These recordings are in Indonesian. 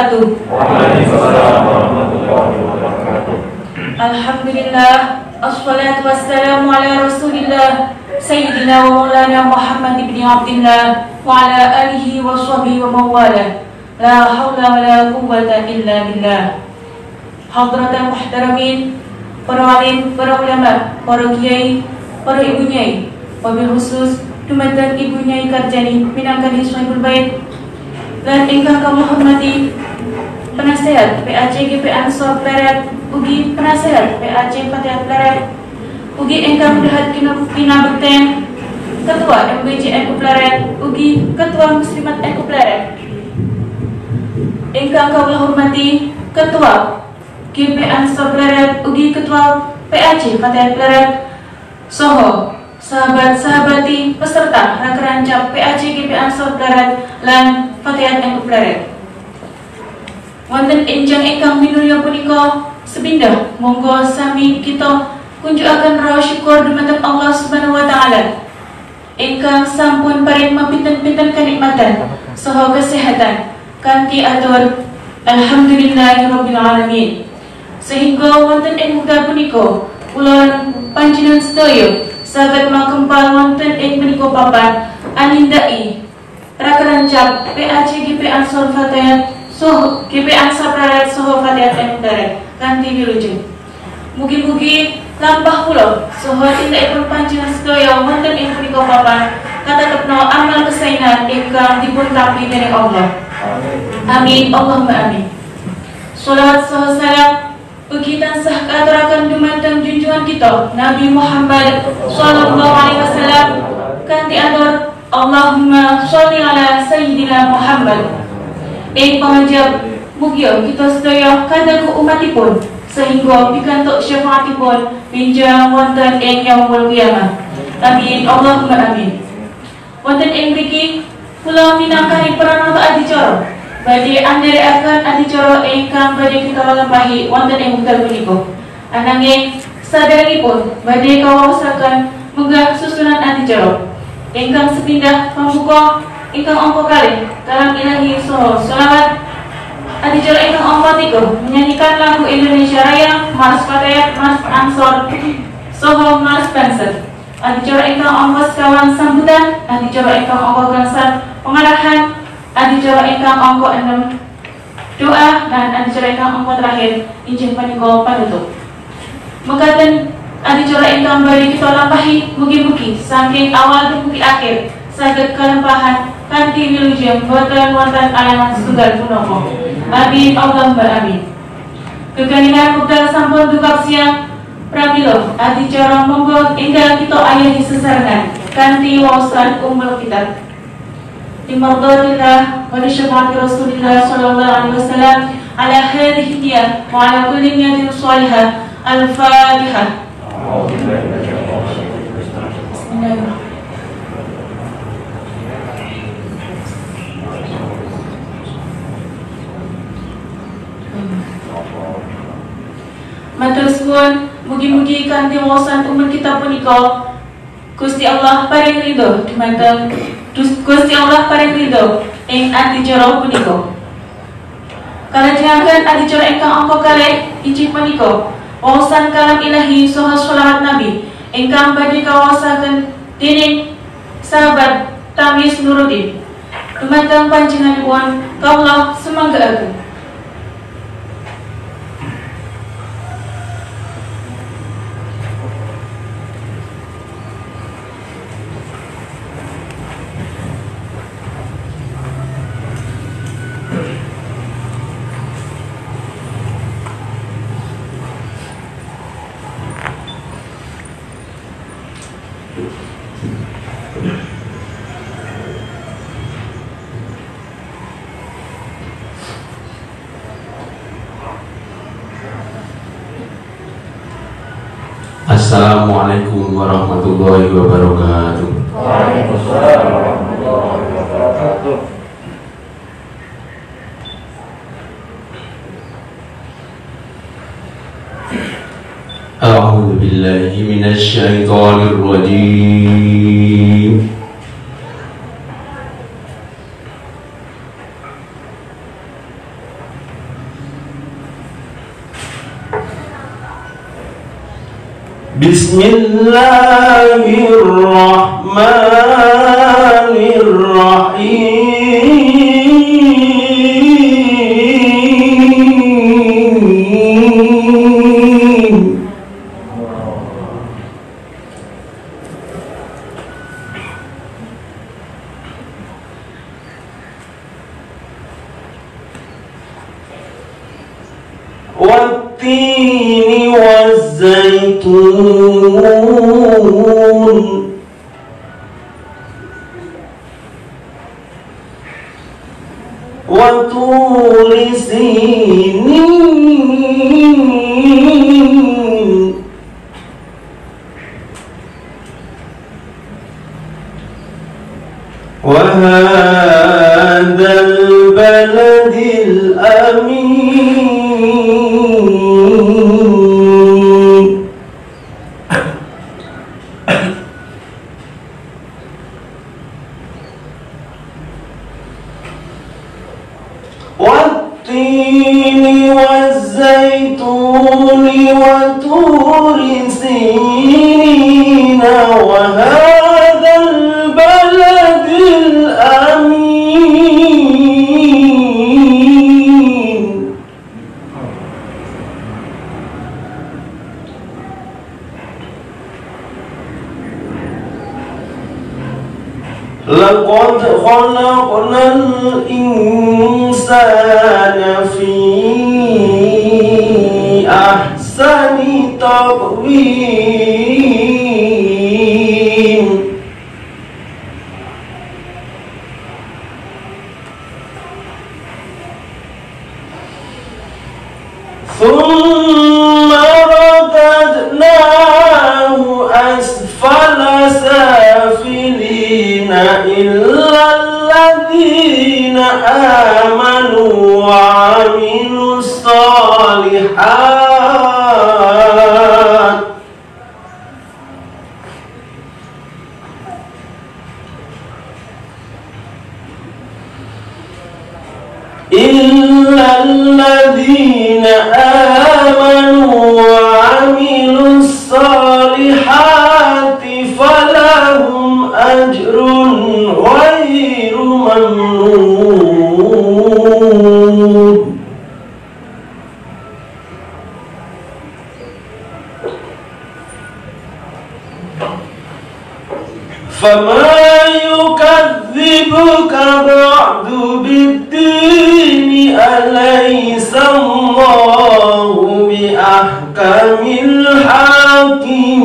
wabarakatuh. Waalaikumsalam warahmatullahi wabarakatuh. Alhamdulillah, assalatu wassalamu ala rasulillah Sayyidina wa maulana Muhammad ibn Abdillah wa ala alihi wa sahbihi wa mawala. La hawla wa la quwwata illa billah. Hadratan muhtaramin, para alim, para ulama, para kiai, para ibu nyai, wabil khusus dumateng ibu nyai Karjani minangka Hizbul Bait lan ingkang kami hormati penasehat PAC GP Ansor Pleret ugi penasehat PAC Fatihat Pleret ugi ingkang dahat kinabekten Ketua MBJ Eko Pleret ugi Ketua Muslimat Eko Pleret ingkang kami hormati Ketua GP Ansor Pleret ugi Ketua PAC Fatihat Pleret soho sahabat-sahabati peserta rakerancap PAC GP Ansor Pleret lan Fatihat Eko Pleret. Wonten enjang ingkang minulya punika sepindah monggo sami kita kunjukaken raos syukur dumateng Allah Subhanahu wa taala ingkang sampun paring mapinten-pinten kanikmatan saha kesehatan kanthi atur alhamdulillahirabbil alamin. Sehingga wonten ing wekdal punika kula panjenengan sedaya saged makempal wonten ing menika papan anindai rakerancap PAC GP Ansor Fatihat soho GP Ansor Pleret soho Fatihat Eko Pleret kanthi wilujeng. Mugi-mugi lampah kula soho tindakipun panjenengan sedaya wonten ing menika papan katatepna amal kesainan ingkang dipun tampi dening Allah. Amin Allahumma amin. Sholawat saha salam ugi tansah katuraken dumateng junjungan kita Nabi Muhammad sallallahu alaihi wasallam kanthi atur Allahumma sholli ala sayyidina Muhammad. Ing pangajab mugia kita sedaya kadaku umatipun sehingga pikantuk syafaatipun pinjang wonten ing yaumul qiyamah. Amin Allahumma amin. Wonten ing mriki kula minangkani pranata adicara badhe andherekaken adicara ingkang badhe kita lampahi wonten ing wekdal punika. Ananging saderengipun badhe kawaosaken menggah susunan adicara ingkang sepindah pambuka ingkang angka kalih kalam ilahi saha sholawat adicara ingkang angka 3 menyanyikan lagu Indonesia Raya, Mars Fatihat, Mars Ansor saha Mars Banser. Adicara ingkang angka sekawan sambutan, adicara ingkang angka gangsal pengarahan, adicara ingkang angka 6 doa dan adicara ingkang angka terakhir injil panika panutup. Mekaten adicara ingkang badhe kita lampahi mugi-mugi saking awal dumugi akhir saged kalampahan kanthi wilujeng boten wonten alangan setunggal punapa. Amin Allahumma amin. Keganingan wekdal sampun dukak siang pramila adicara monggo enggal kita ayahi sesarengan kanthi waosan ummul kitab. Bimardhatillah wa li syafaati Rasulillah sallallahu alaihi wasallam ala hadhihi niyah wa ala kulli niyatin shalihah. Al-Fatihah. Matur suwun, mugi-mugi kanthi waosan umur kita punika Gusti Allah paring ridho dumateng Gusti Allah paring ridho ing adicara punika. Kalajengaken adicara ingkang angka kalih injih punika waosan kalam ilahi saha sholawat nabi ingkang badhe kawaosaken dening sahabat Tamis Nuruddin dumateng panjenenganipun kawula sumangga. Assalamualaikum warahmatullahi wabarakatuh. Waalaikumsalam warahmatullahi wabarakatuh. A'udzu billahi minasy syaithanir rajim. Bismillahirrahmanirrahim. Wattini wazzaitun waturi sinin wa hadzal baladil amin. Wattini wazzaituni waturi sinina wa hadzal baladil amin. Laqad khalaqnal insana fi ahsani taqwim. Thumma radadnahu asfala safilina illa alladhina amanu wa amilus salihat. Illa alladhina amanu wa amilus salihati falahum ajrun ghairu mamnun. Fama yukazzibuka ba'du bid-dini alaysa Allahu bi ahkamil hakimin.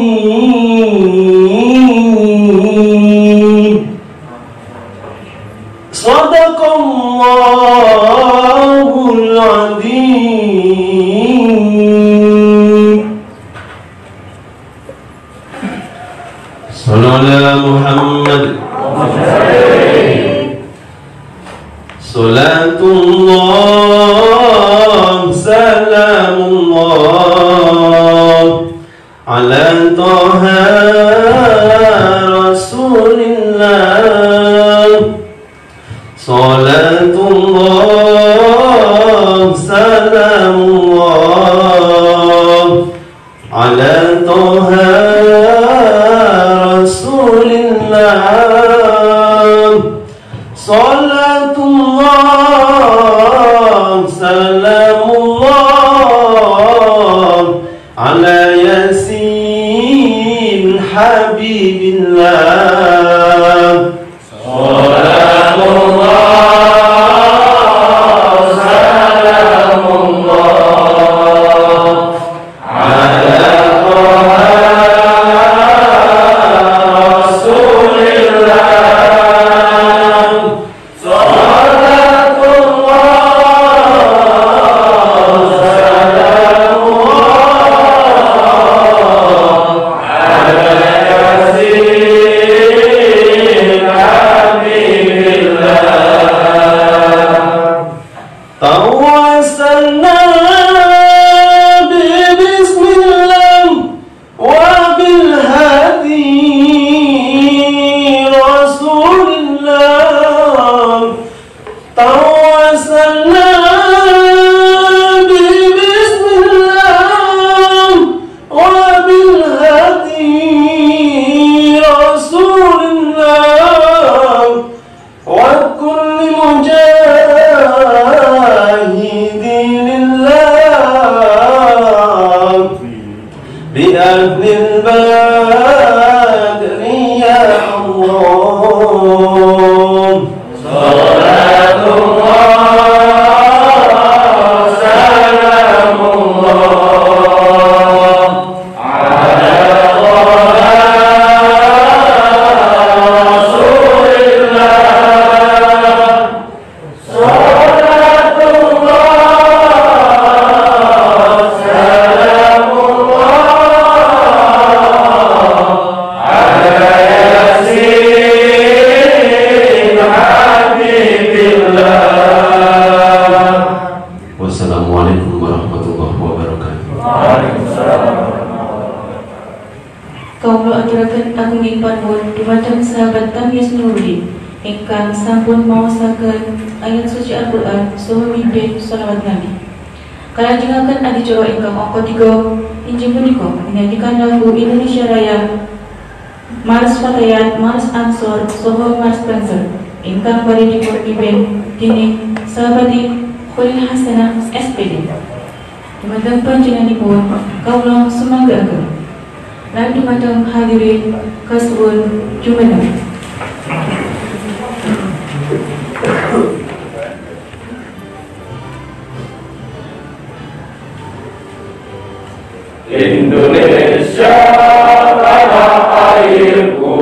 Sadaqallahul azim. Sallallahu ala Muhammad. Salatullah salamullah ala Taha Rasulillah. Salatullah salamullah ala Taha Rasulillah. Salatullah salamullah ala Yasin Habibillah. وبالهدي أهل البدر يا الله صلاة الله سلام الله على رسول الله صلاة الله سلام الله على ياسين حبيب الله. Wassalamualaikum warahmatullahi wabarakatuh. Waalaikumsalam. Kaula aturaken agung ing panuwun dumateng sahabat kami Nuruddin ingkang sampun maosaken ayat suci Al-Qur'an saha mimpin shalawat Nabi. Kalajengaken adicara ingkang angka 3 injing punika menyanyikan lagu Indonesia Raya, Mars Fatayat, Mars Ansor saha Mars Banser ingkang bari dipimpin dening sahabati Khalil Hasanah SPD. Dumateng panjenenganipun kaula sumanggaken lan dumateng hadirin kasuwun jumeneng. Indonesia tanah airku,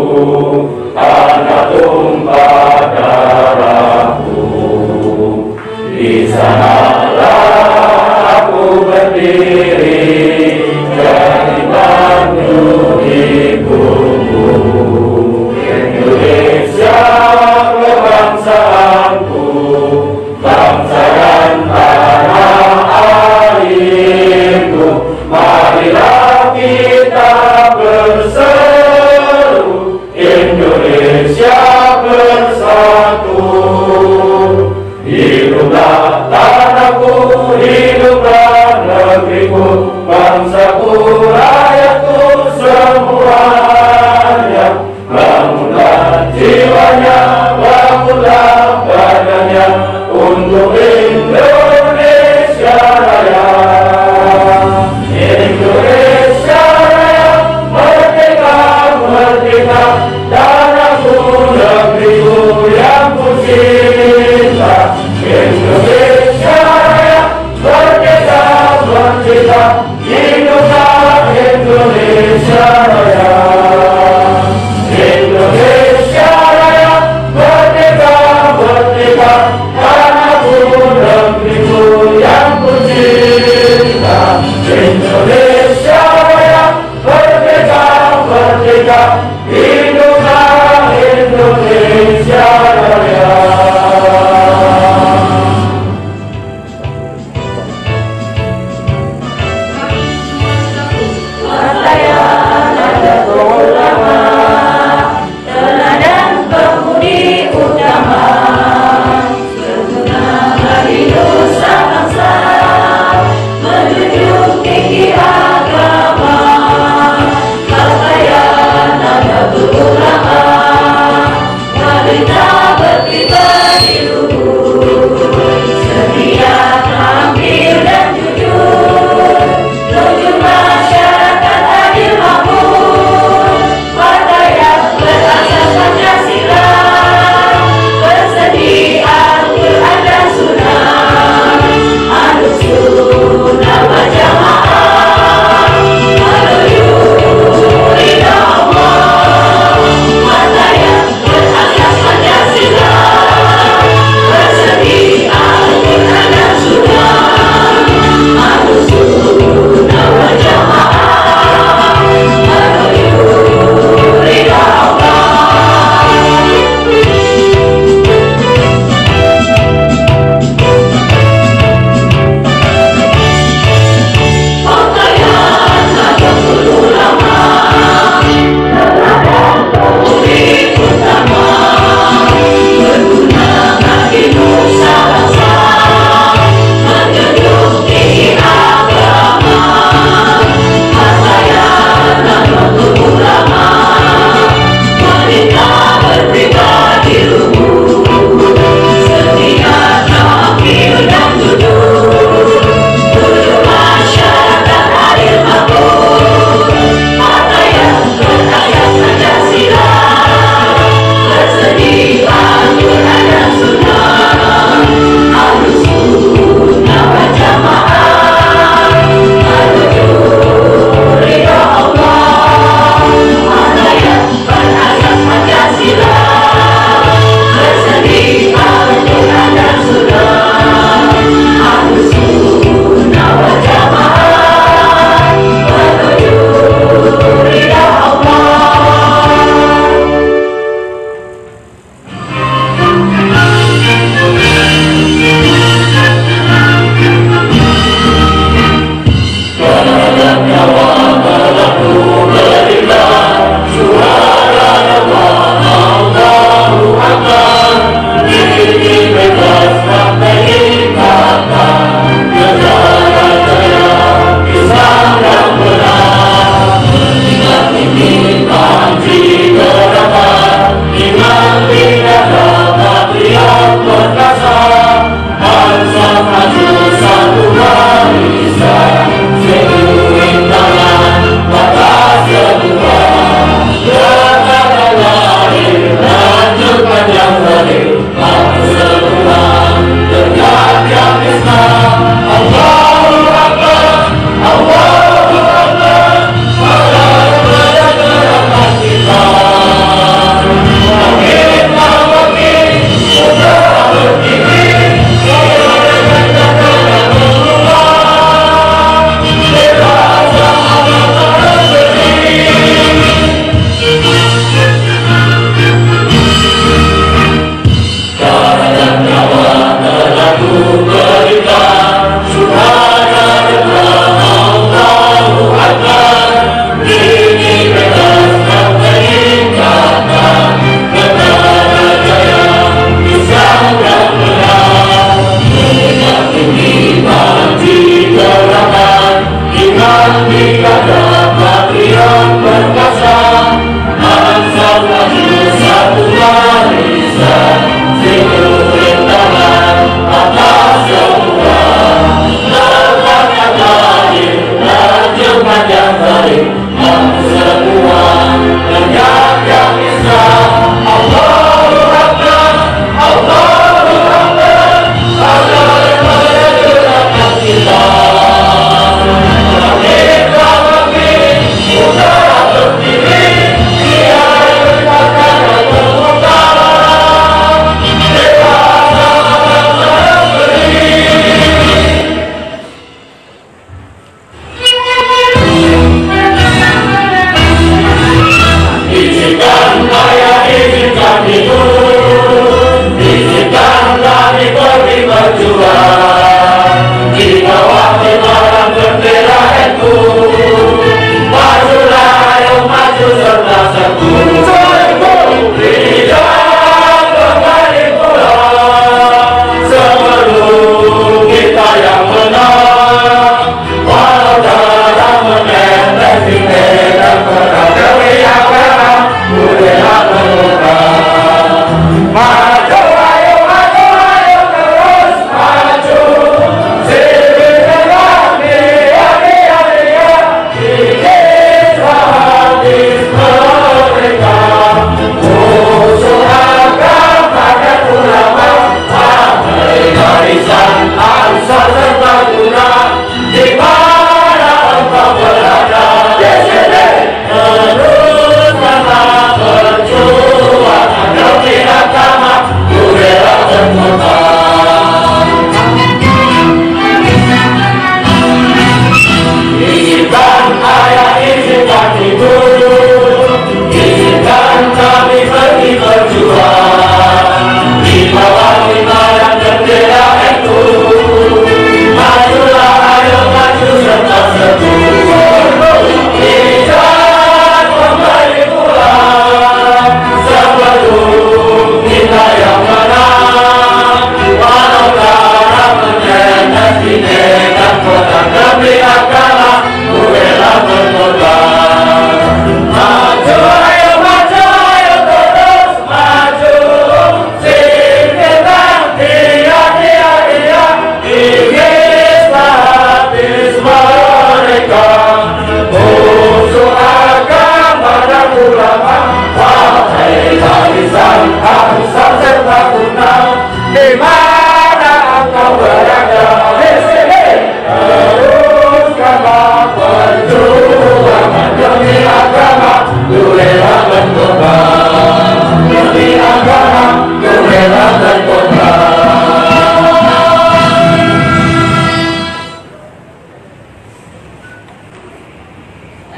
tanah tumpah darahku. Di sanalah aku berdiri, jadi batu ibuku. Indonesia kebangsaanku, bangsa dan tanah airku. Marilah kita berseru, Indonesia bersatu. Hiduplah tanah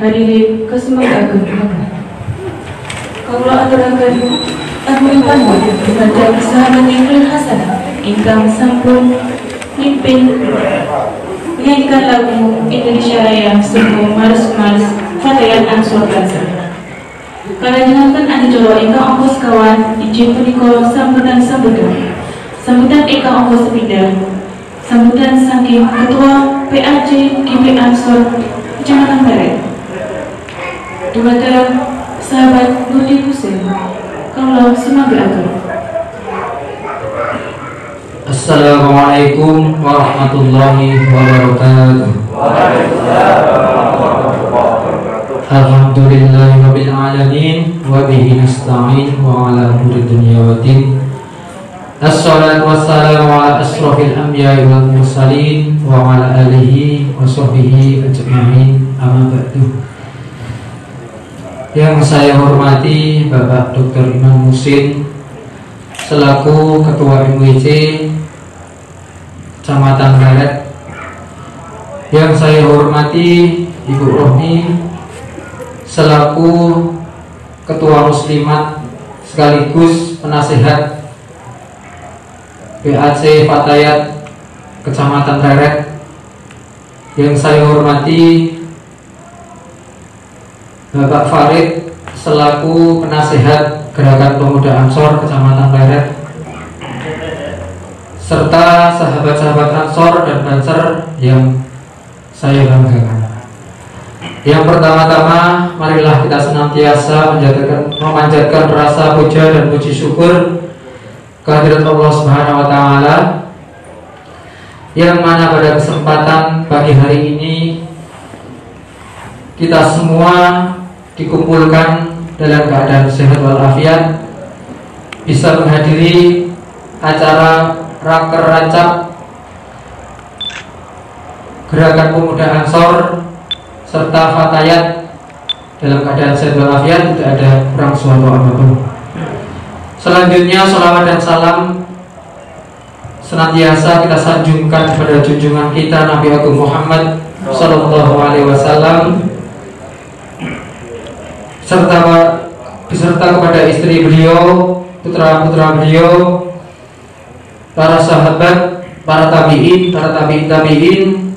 Hadirin kesemoga kaulah aturaken ampun dumateng sahabat Ibnu Hasanah ingkang sampun mimpin menyanyikan lagu Indonesia Raya sungguh malas-malas Fatayat Ansor Banser. Kalajengaken adicara ingkang angka sekawan injil punika sambutan ingkang angka sepindhah sambutan saking Ketua PAJ GP Ansor Kecamatan Baret. Dumateng sahabat Budi Husein, kalau semanggaken. Assalamualaikum warahmatullahi wabarakatuh. Alhamdulillahirabbil alamin wa bihi nasta'in wa ala umuri dunya waddin. Assalatu wassalamu ala asrofil anbiya'i wal mursalin wa ala alihi wa sahbihi ajma'in, amma ba'du. Yang saya hormati Bapak Dr. Iman Musin selaku Ketua MWC Kecamatan Baret. Yang saya hormati Ibu Rohmi selaku Ketua Muslimat sekaligus penasehat PAC Fatayat Kecamatan Baret. Yang saya hormati Bapak Farid selaku penasehat Gerakan Pemuda Ansor Kecamatan Baret, serta sahabat-sahabat Ansor dan Banser yang saya banggakan. Yang pertama-tama, marilah kita senantiasa memanjatkan rasa puja dan puji syukur kehadirat Allah Subhanahu wa Ta'ala, yang mana pada kesempatan pagi hari ini kita semua dikumpulkan dalam keadaan sehat walafiat, bisa menghadiri acara Raker Rancap Gerakan Pemuda Ansor serta Fatayat dalam keadaan sehat walafiat, tidak ada kurang suatu apapun. Selanjutnya, salawat dan salam senantiasa kita sanjungkan kepada junjungan kita Nabi Agung Muhammad Sallallahu Alaihi Wasallam, beserta kepada istri beliau, putra-putra beliau, para sahabat, para tabi'in, para tabi'in.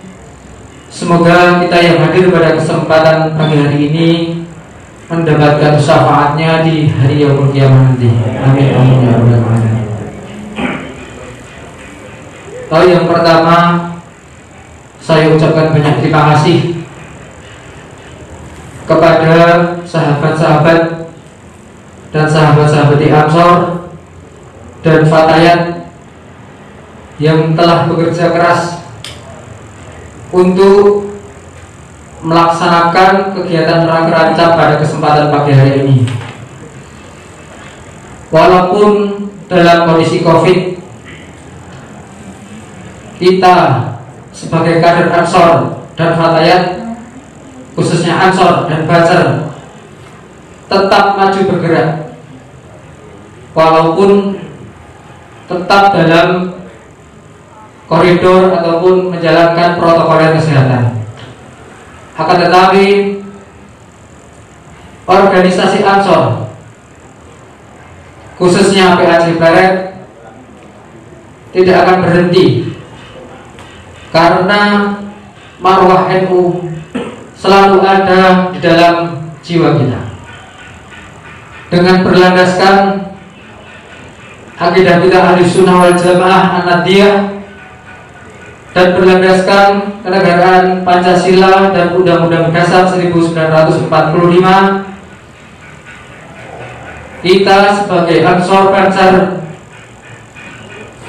Semoga kita yang hadir pada kesempatan pagi hari ini mendapatkan syafaatnya di hari yaumul qiyamah nanti. Amin amin ya rabbal alamin. Yang pertama, saya ucapkan banyak terima kasih kepada sahabat-sahabat dan sahabat-sahabat di Ansor dan Fatayat yang telah bekerja keras untuk melaksanakan kegiatan Raker Rancap pada kesempatan pagi hari ini. Walaupun dalam kondisi COVID, kita sebagai kader Ansor dan Fatayat, khususnya Ansor dan Bacer, tetap maju bergerak, walaupun tetap dalam koridor ataupun menjalankan protokol kesehatan. Akan tetapi organisasi Ansor, khususnya PAJ Pleret, tidak akan berhenti, karena marwah NU selalu ada di dalam jiwa kita. Dengan berlandaskan akidah kita Ahlussunnah wal Jamaah An-Nadiyah dan berlandaskan kenegaraan Pancasila dan Undang-Undang Dasar 1945, kita sebagai Ansor Bacer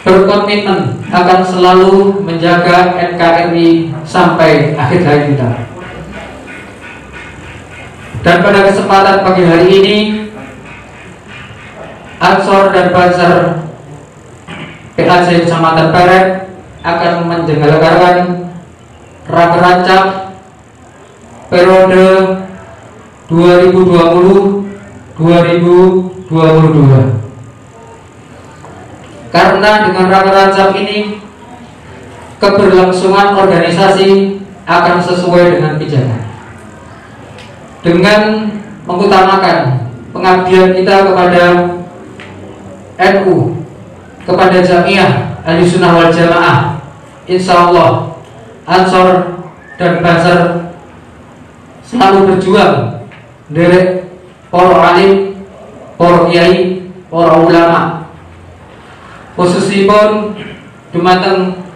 berkomitmen akan selalu menjaga NKRI sampai akhir hayat kita. Dan pada kesempatan pagi hari ini, Ansor dan Bacer PAJ Kecamatan Pleret akan menyelenggarakan Raker Rancap periode 2020-2022. Karena dengan Raker Rancap ini, keberlangsungan organisasi akan sesuai dengan pijakan, dengan mengutamakan pengabdian kita kepada NU, kepada Jamiah Ahlussunnah wal Jamaah. Insya Allah Ansor dan Bacer selalu berjuang dari para alim, para kiai, para ulama, khususipun dumateng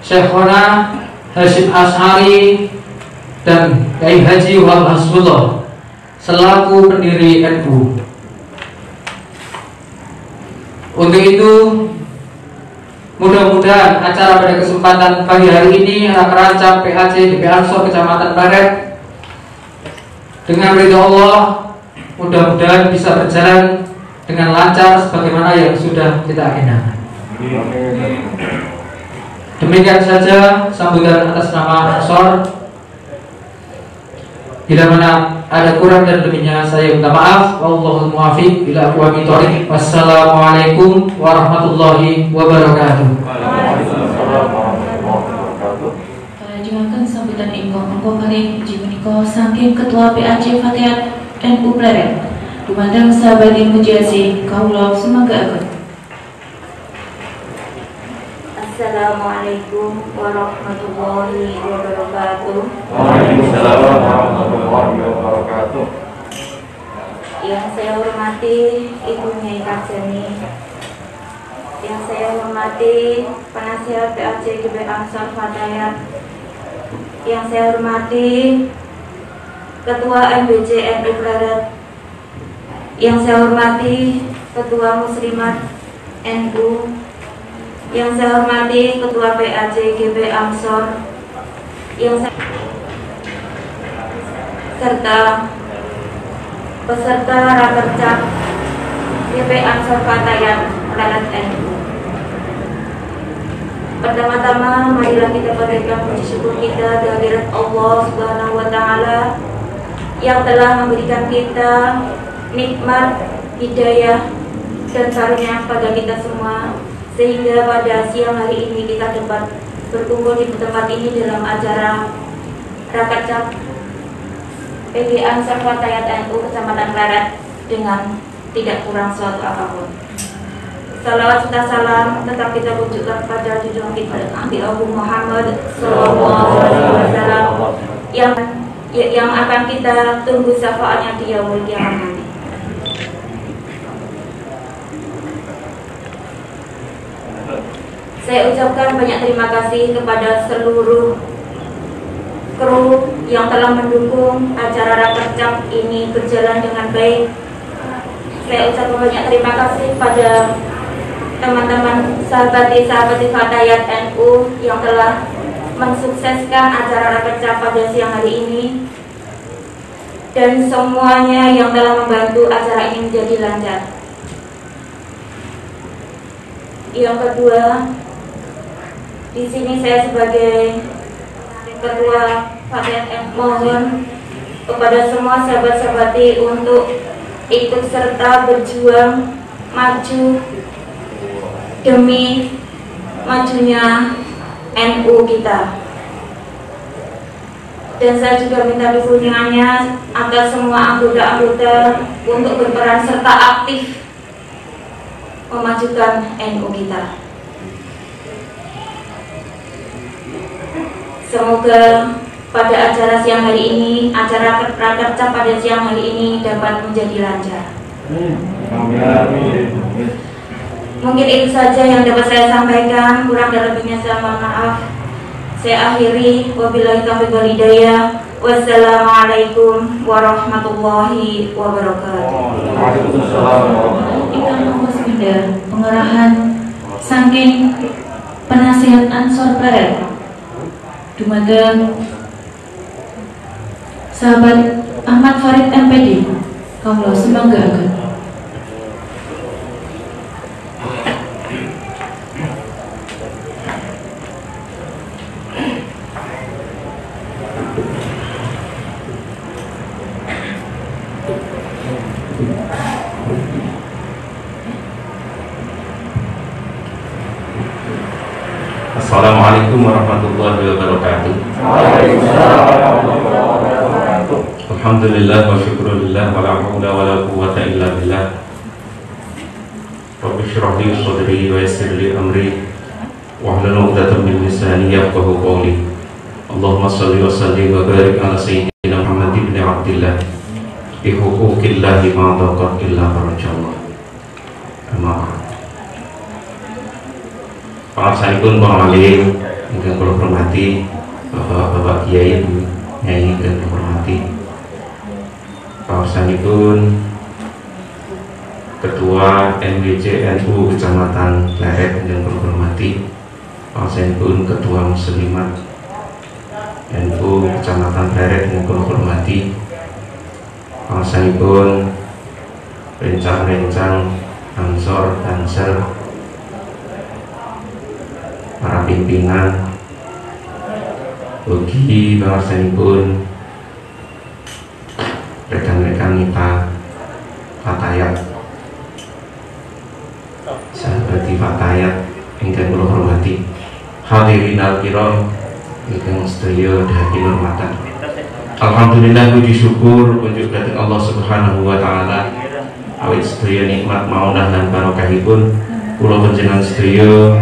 Syekhona Hasyim Asy'ari dan Kiai Haji Wahab Hasbullah selaku pendiri NU. Untuk itu, mudah-mudahan acara pada kesempatan pagi hari ini Raker Rancap PAJ DP Ansor Kecamatan Pleret dengan ridho Allah mudah-mudahan bisa berjalan dengan lancar sebagaimana yang sudah kita agendakan. Demikian saja sambutan atas nama Ansor. Bila mana ada kurang dan lebihnya saya minta maaf. Wallahul muwaffiq ila aqwamit thoriq. Wassalamualaikum warahmatullahi wabarakatuh. Jumakan sambutan ingkang paring inggih menika saking Ketua PAJ Fatayat NU Pleret. Dumateng sahabat yang mujiazi kaula sumangga. Assalamualaikum warahmatullahi wabarakatuh. Waalaikumsalam warahmatullahi wabarakatuh. Yang saya hormati Ibu Nyai Karjani, yang saya hormati penasihat PAJ DP Ansor Fatayat, yang saya hormati Ketua MBC NU Pleret. Yang saya hormati Ketua Muslimat NU, yang saya hormati Ketua PAJ GB Ansor, serta peserta Rakercap GB Ansor Fatayat Pleret NU. Pertama-tama marilah kita panjatkan puji syukur kita kehadirat Allah Subhanahu wa taala yang telah memberikan kita nikmat, hidayah, dan karunia pada kita semua, sehingga pada siang hari ini kita dapat berkumpul di tempat ini dalam acara Rakercap PG Ansor Fatayat NU Kecamatan Pleret dengan tidak kurang suatu apapun. Salawat serta salam tetap kita tunjukkan kepada junjungan kita Nabi Muhammad SAW yang akan kita tunggu syafaatnya di yaumul kiamat nanti. Saya ucapkan banyak terima kasih kepada seluruh kru yang telah mendukung acara Rakercap ini berjalan dengan baik. Saya ucapkan banyak terima kasih pada teman-teman sahabati Fatayat NU yang telah mensukseskan acara Rakercap pada siang hari ini, dan semuanya yang telah membantu acara ini menjadi lancar. Yang kedua, di sini saya sebagai Ketua Fatayat NU mohon kepada semua sahabat-sahabati untuk ikut serta berjuang maju demi majunya NU kita. Dan saya juga minta dukungannya agar semua anggota-anggota untuk berperan serta aktif memajukan NU kita. Semoga pada acara siang hari ini, acara Rakercap pada siang hari ini dapat menjadi lancar. Mungkin itu saja yang dapat saya sampaikan, kurang dan lebihnya saya mohon maaf. Saya akhiri, wabillahi taufiq wal hidayah. Wassalamualaikum warahmatullahi wabarakatuh. Ikan Musbida, pengerahan saking penasihat Ansor Pleret dumateng sahabat Ahmad Farid MPD. Kaula semanggaken. Assalamualaikum warahmatullahi wabarakatuh. Alhamdulillah wa syukrulillah wa la haula wa la quwwata illa billah. Rabbi shrah li sadri wa yassir li amri wa hlul 'uqdatam min lisani yafqahu qawli. Allahumma shalli wa sallim wa barik ala sayyidina Muhammad ibn Abdillah bi huquqillahi ma taqat illa farajallah. Amma ba'd. Assalamualaikum warahmatullahi wabarakatuh. Yang kula hormati Bapak Kiai, Nyai dan hormati Assalamualaikum Ketua MBC NU Kecamatan Pleret yang kula hormati Assalamualaikum Ketua Muslimat NU Kecamatan Pleret yang kula hormati Assalamualaikum rencang-rencang Ansor Tansel, para pimpinan, ugi bangsanipun rekan-rekan kita Fatayat, sahabat Fatayat ingkang kula hormati, hadirin al-kiram ingkang sedaya dhateng hormatan. Alhamdulillah, puji syukur kunjuk dhateng Allah Subhanahu wa taala awit sedaya nikmat maunah lan barokahipun kula panjenengan sedaya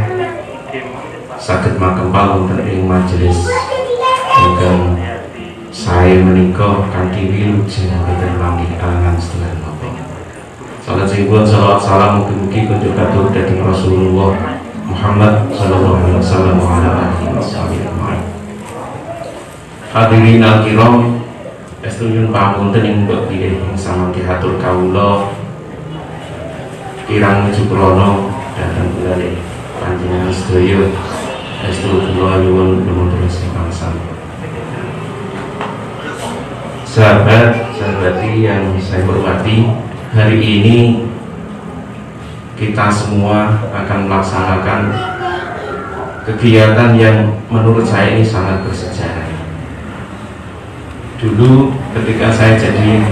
saged makempal wonten ing majelis ingkang saya menika kanthi wilujeng boten langit alangan sedaya napa. Salat singpun salawat salam mugi-mugi kunjuk katur dhateng Rasulullah Muhammad sallallahu alaihi wasallam wa ala alihi wasallam. Hadirin al-kiram estu nyuwun pangapunten ing mbok pilih ing samangke hatur kawula kirang nuju krono dhateng bulane panjenengan sedaya estu kula nyuwun terus pangsam. Sahabat-sahabati yang saya hormati, hari ini kita semua akan melaksanakan kegiatan yang menurut saya ini sangat bersejarah. Dulu ketika saya jadi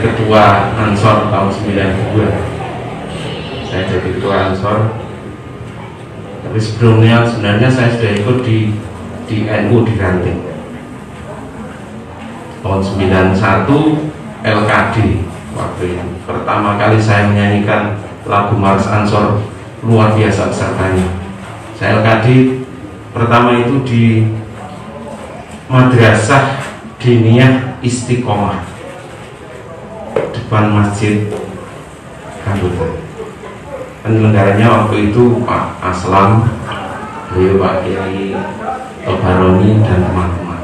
ketua Ansor tahun 92, saya jadi ketua Ansor. Tapi sebenarnya saya sudah ikut di NU di Ranting tahun 91 LKD. Waktu itu pertama kali saya menyanyikan lagu Mars Ansor, luar biasa pesertanya. Saya LKD pertama itu di Madrasah Diniyah Istiqomah depan Masjid Kambutan. Penyelenggaranya waktu itu Pak Aslam, beliau Pak Kiai Tobaroni dan teman-teman.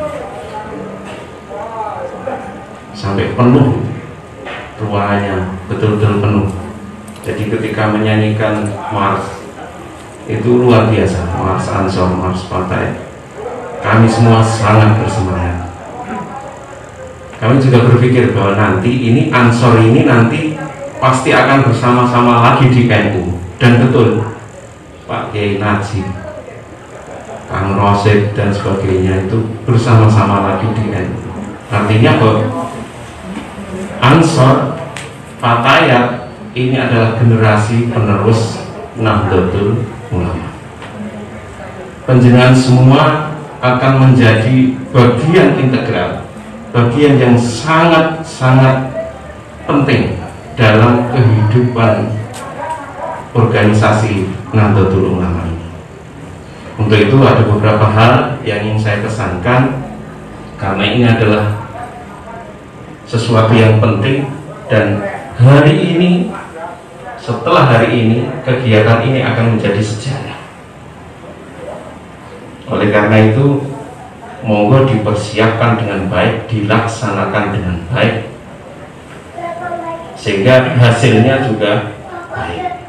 Sampai penuh ruangannya, betul-betul penuh. Jadi ketika menyanyikan Mars itu luar biasa, Mars Ansor, Mars Partai. Kami semua sangat bersemangat. Kami juga berpikir bahwa nanti ini Ansor ini nanti pasti akan bersama-sama lagi di NU. Dan betul, Pak Kiai Najib, Kang Rosid dan sebagainya itu bersama-sama lagi di NU. Artinya bahwa Ansor Fatayat ini adalah generasi penerus Nahdlatul Ulama. Panjenengan semua akan menjadi bagian integral, bagian yang sangat-sangat penting dalam kehidupan organisasi Nahdlatul Ulama ini. Untuk itu ada beberapa hal yang ingin saya pesankan, karena ini adalah sesuatu yang penting, dan hari ini, setelah hari ini, kegiatan ini akan menjadi sejarah. Oleh karena itu, monggo dipersiapkan dengan baik, dilaksanakan dengan baik, sehingga hasilnya juga baik.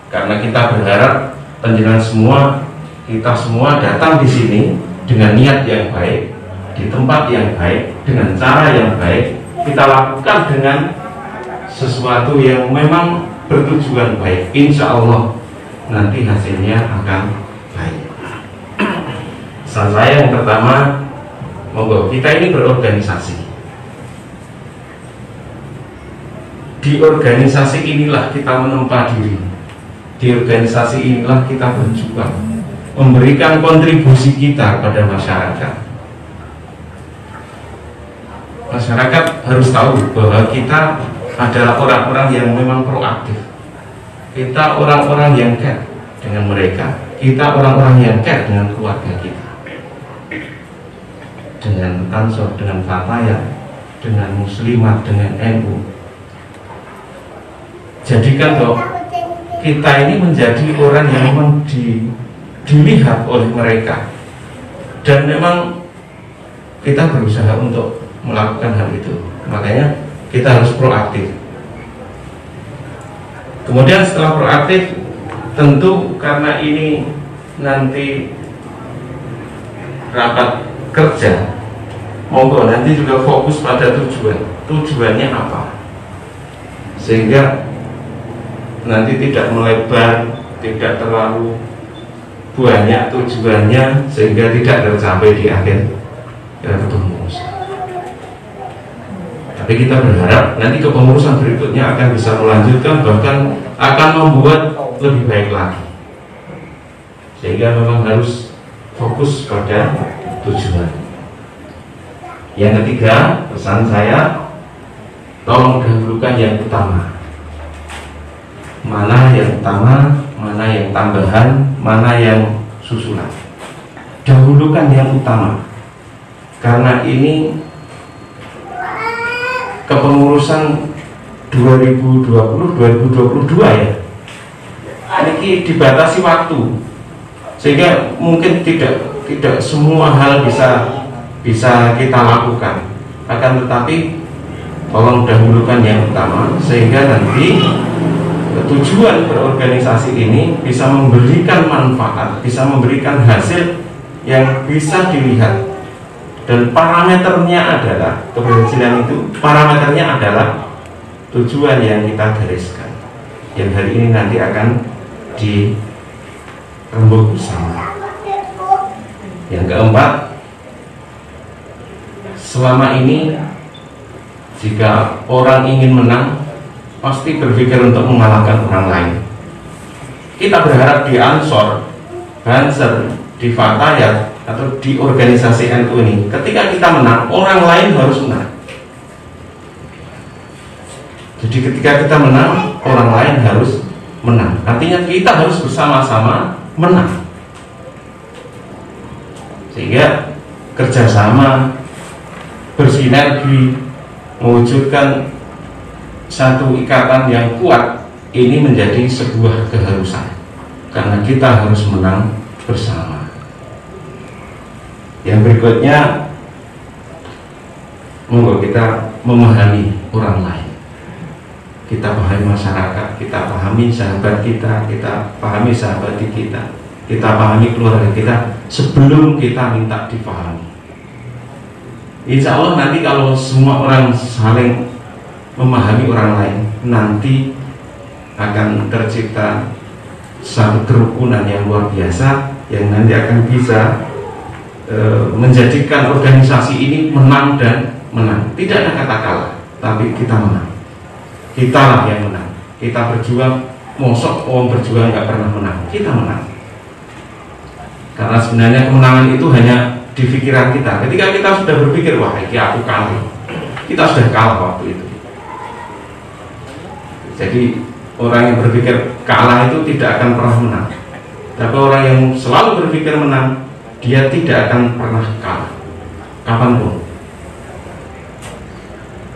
Karena kita berharap panjenengan semua, kita semua datang di sini dengan niat yang baik, di tempat yang baik, dengan cara yang baik, kita lakukan dengan sesuatu yang memang bertujuan baik. Insya Allah nanti hasilnya akan baik. Pesan saya yang pertama, monggo kita ini berorganisasi. Di organisasi inilah kita menempa diri. Di organisasi inilah kita berjuang, memberikan kontribusi kita pada masyarakat. Masyarakat harus tahu bahwa kita adalah orang-orang yang memang proaktif. Kita orang-orang yang care dengan mereka. Kita orang-orang yang care dengan keluarga kita, dengan Ansor, dengan Fatayat, dengan Muslimat, dengan NU. Jadikan bahwa kita ini menjadi orang yang memang dilihat oleh mereka, dan memang kita berusaha untuk melakukan hal itu. Makanya kita harus proaktif. Kemudian setelah proaktif, tentu karena ini nanti rapat kerja, monggo nanti juga fokus pada tujuannya apa, sehingga nanti tidak melebar, tidak terlalu banyak tujuannya, sehingga tidak tercapai di akhir kepengurusan. Tapi kita berharap nanti kepengurusan berikutnya akan bisa melanjutkan, bahkan akan membuat lebih baik lagi, sehingga memang harus fokus pada tujuan. Yang ketiga, pesan saya, tolong dahulukan yang utama. Mana yang utama, mana yang tambahan, mana yang susulan. Dahulukan yang utama, karena ini kepengurusan 2020-2022 ya. Ini dibatasi waktu, sehingga mungkin tidak semua hal bisa bisa kita lakukan. Akan tetapi tolong dahulukan yang utama, sehingga nanti tujuan berorganisasi ini bisa memberikan manfaat, bisa memberikan hasil yang bisa dilihat. Dan parameternya adalah, keberhasilan itu parameternya adalah tujuan yang kita gariskan, yang hari ini nanti akan dirembuk bersama. Yang keempat, selama ini jika orang ingin menang pasti berpikir untuk mengalahkan orang lain. Kita berharap di Ansor, Banser, di Fatayat atau di organisasi NU ini, ketika kita menang, orang lain harus menang. Jadi ketika kita menang, orang lain harus menang. Artinya kita harus bersama-sama menang. Sehingga kerjasama, bersinergi, mewujudkan satu ikatan yang kuat, ini menjadi sebuah keharusan, karena kita harus menang bersama. Yang berikutnya, monggo kita memahami orang lain, kita pahami masyarakat, kita pahami sahabat kita pahami sahabat kita pahami keluarga kita sebelum kita minta dipahami. Insya Allah nanti kalau semua orang saling memahami orang lain, nanti akan tercipta satu kerukunan yang luar biasa, yang nanti akan bisa menjadikan organisasi ini menang dan menang. Tidak ada kata kalah, tapi kita menang. Kitalah yang menang. Kita berjuang, mosok orang berjuang nggak pernah menang, kita menang. Karena sebenarnya kemenangan itu hanya di pikiran kita. Ketika kita sudah berpikir, wah ini aku kalah, kita sudah kalah waktu itu. Jadi orang yang berpikir kalah itu tidak akan pernah menang. Tapi orang yang selalu berpikir menang, dia tidak akan pernah kalah, kapanpun.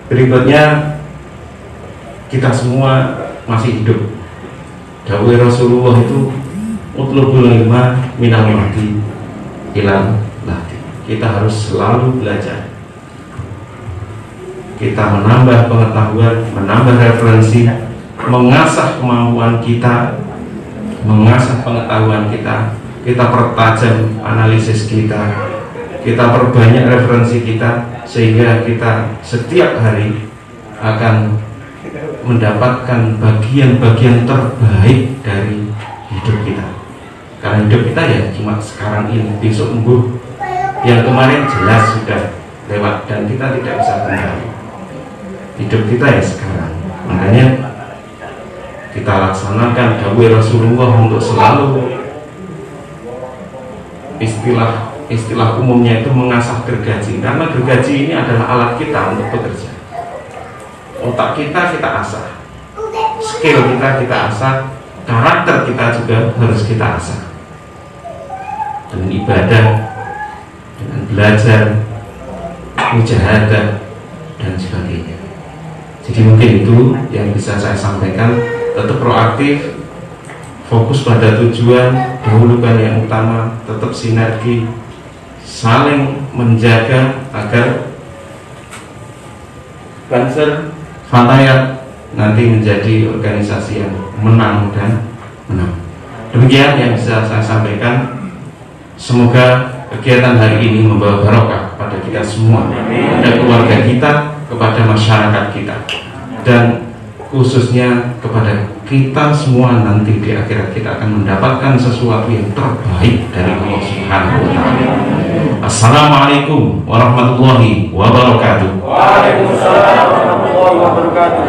Berikutnya, kita semua masih hidup. Dawai Rasulullah itu utlubul ilma minal mahdi ilal lahdi. Kita harus selalu belajar. Kita menambah pengetahuan, menambah referensi, mengasah kemampuan kita, mengasah pengetahuan kita. Kita pertajam analisis kita perbanyak referensi kita, sehingga kita setiap hari akan mendapatkan bagian-bagian terbaik dari hidup kita. Karena hidup kita ya cuma sekarang ini, besok embuh. Yang kemarin jelas sudah lewat dan kita tidak bisa kembali. Hidup kita ya sekarang. Makanya kita laksanakan dawai Rasulullah untuk selalu, istilah umumnya itu mengasah gergaji. Karena gergaji ini adalah alat kita untuk bekerja. Otak kita asah, skill kita asah, karakter kita juga harus kita asah. Dengan ibadah, dengan belajar, mujahadah, dan sebagainya. Jadi mungkin itu yang bisa saya sampaikan. Tetap proaktif, fokus pada tujuan, dahulukan yang utama, tetap sinergi, saling menjaga agar Banser, Fatayat nanti menjadi organisasi yang menang dan menang. Demikian yang bisa saya sampaikan. Semoga kegiatan hari ini membawa barokah pada kita semua, pada keluarga kita, kepada masyarakat kita, dan khususnya kepada kita semua nanti di akhirat. Kita akan mendapatkan sesuatu yang terbaik dari Allah Subhanahu wa Ta'ala. Assalamualaikum warahmatullahi wabarakatuh. Waalaikumsalam warahmatullahi wabarakatuh.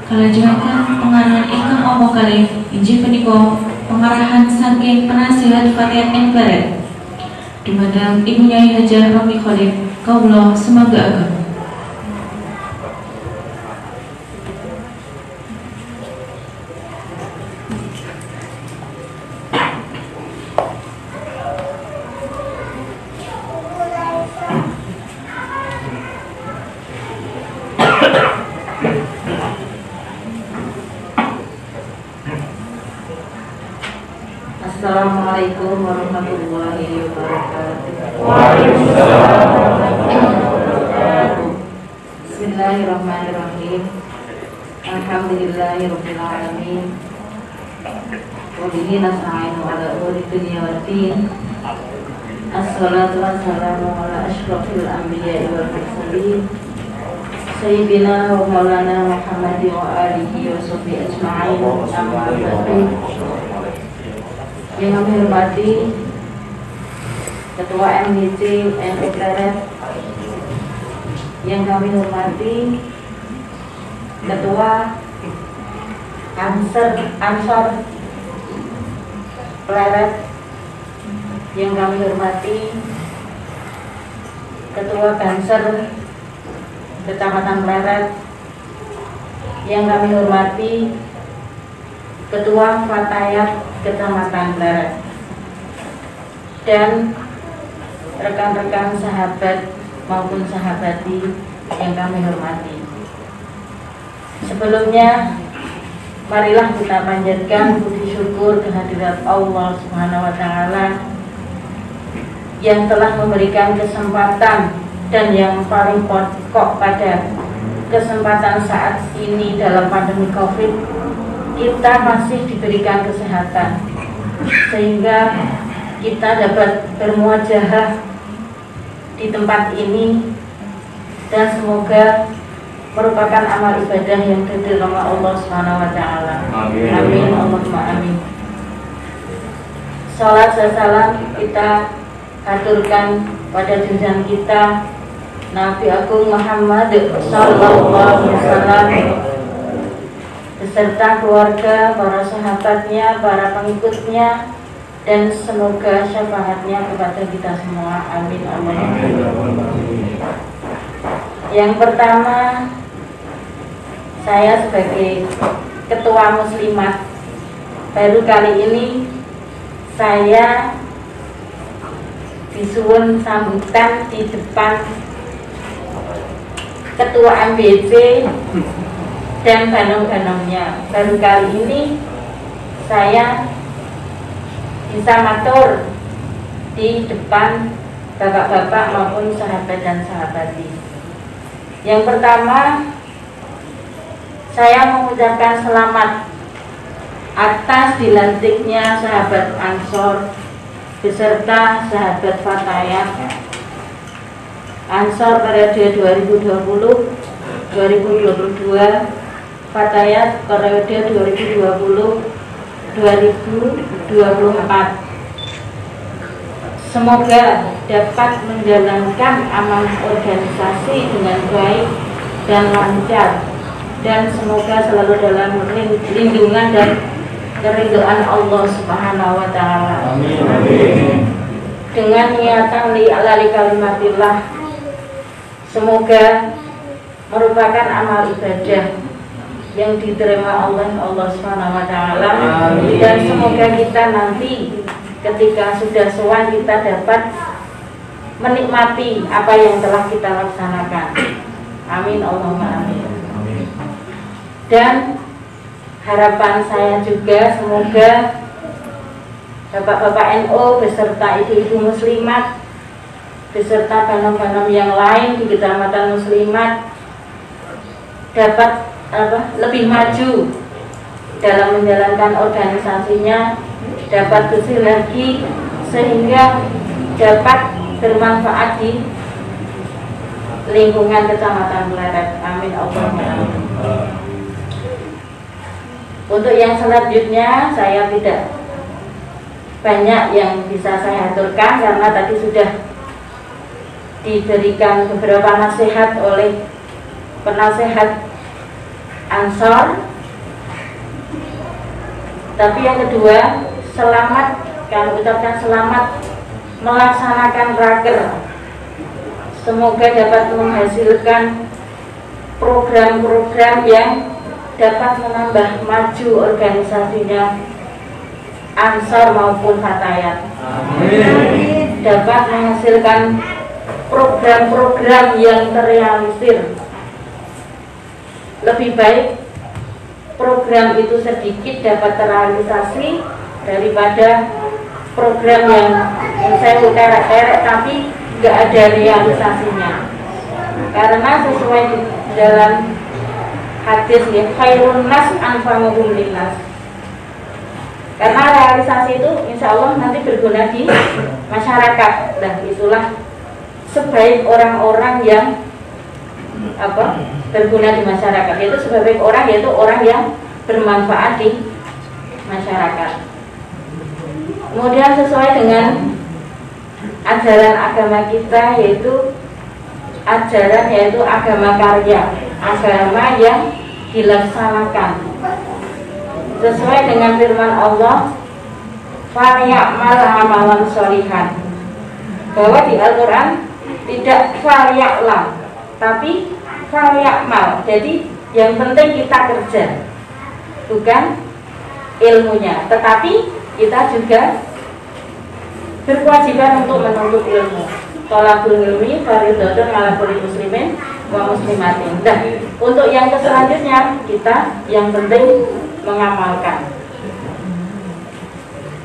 Kalajengaken pengarahan ingkang omong kalih injih punika pengarahan saking penasihat Fatayat Enperet dumateng Ibu Nyai Hajah Romi Khalid kawula sumangga ageng. Assalamualaikum warahmatullahi wabarakatuh. Bismillahirrahmanirrahim. Alhamdulillahirabbil alamin. Wa bihi nasta'inu ala umuri dunya waddin. Assalatu wassalamu ala asyrafil anbiya'i wal mursalin. Sayyidina wa maulana Muhammadin wa alihi wa sahbihi ajma'in. Amma ba'du. Yang kami hormati Ketua MHC NU Pleret, yang kami hormati Ketua Ansor Pleret, yang kami hormati Ketua Banser Kecamatan Pleret, yang kami hormati Ketua Fatayat Kecamatan Pleret, dan rekan-rekan sahabat maupun sahabati yang kami hormati. Sebelumnya, marilah kita panjatkan puji syukur kehadirat Allah Subhanahu wa Ta'ala yang telah memberikan kesempatan dan yang paling pokok pada kesempatan saat ini dalam pandemi Covid, kita masih diberikan kesehatan sehingga kita dapat bermuajahah di tempat ini, dan semoga merupakan amal ibadah yang diterima Allah Subhanahu wa Ta'ala. Amin. Allahumma amin. Salat dan salam kita aturkan pada junjungan kita Nabi Agung Muhammad sallallahu alaihi wasallam beserta keluarga, para sahabatnya, para pengikutnya, dan semoga syafaatnya kepada kita semua. Amin. Yang pertama, saya sebagai ketua muslimat, baru kali ini saya disuwun sambutan di depan ketua MBC dan banom-banomnya. Baru kali ini saya bisa matur di depan bapak-bapak maupun sahabat dan sahabati. Yang pertama, saya mengucapkan selamat atas dilantiknya sahabat Ansor beserta sahabat Fatayat Ansor periode 2020-2022, Fatayat periode 2020-2024. Semoga dapat menjalankan amanah organisasi dengan baik dan lancar, dan semoga selalu dalam lindungan dan keridhaan Allah Subhanahu wa Ta'ala. Amin. Dengan niatan li'alali kalimatillah, semoga merupakan amal ibadah yang diterima oleh Allah Subhanahu wa Ta'ala, dan semoga kita nanti ketika sudah sowan kita dapat menikmati apa yang telah kita laksanakan. Amin. Allahumma amin. Dan harapan saya juga semoga bapak-bapak NU beserta ibu-ibu muslimat beserta banom-banom yang lain di Kecamatan Muslimat dapat lebih maju dalam menjalankan organisasinya, dapat bersinergi sehingga dapat bermanfaat di lingkungan Kecamatan Pleret. Amin. Allahumma amin. Untuk yang selanjutnya saya tidak banyak yang bisa saya aturkan karena tadi sudah diberikan beberapa nasihat oleh penasehat Ansor. Tapi yang kedua, selamat, kami ucapkan selamat melaksanakan raker. Semoga dapat menghasilkan program-program yang dapat menambah maju organisasinya Ansor maupun Fatayat. Amin. Dapat menghasilkan program-program yang terrealisir. Lebih baik program itu sedikit dapat terrealisasi daripada program yang saya terek-terek tapi nggak ada realisasinya. Karena sesuai di dalam hadis ya, khairun nas anfa'uhum linnas. Karena realisasi itu insya Allah nanti berguna di masyarakat. Dan itulah sebaik orang-orang yang berguna di masyarakat. Yaitu sebaik orang, yaitu orang yang bermanfaat di masyarakat. Kemudian sesuai dengan ajaran agama kita, yaitu agama karya, agama yang dilaksanakan sesuai dengan firman Allah, "Falyamal amalan sholihan." Bahwa di Al-Quran tidak falya'lam, tapi falyamal. Jadi yang penting kita kerja, bukan ilmunya, tetapi kita juga berkewajiban untuk menuntut ilmu. Thalabul ilmi fardhatun 'ala kulli muslimin wa muslimatin. Nah, untuk yang selanjutnya kita yang penting mengamalkan.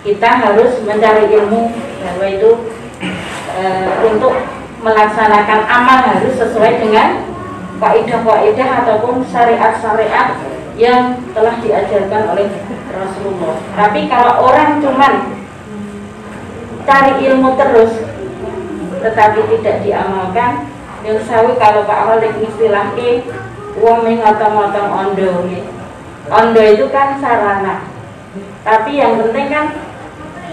Kita harus mencari ilmu, yaitu untuk melaksanakan amal harus sesuai dengan kaidah-kaidah ataupun syariat-syariat yang telah diajarkan oleh Rasulullah. Tapi kalau orang cuman cari ilmu terus tetapi tidak diamalkan, yang sawi kalau Pak Holik istilahnya wong ning ngotong-ngotong ondo. Ondo itu kan sarana, tapi yang penting kan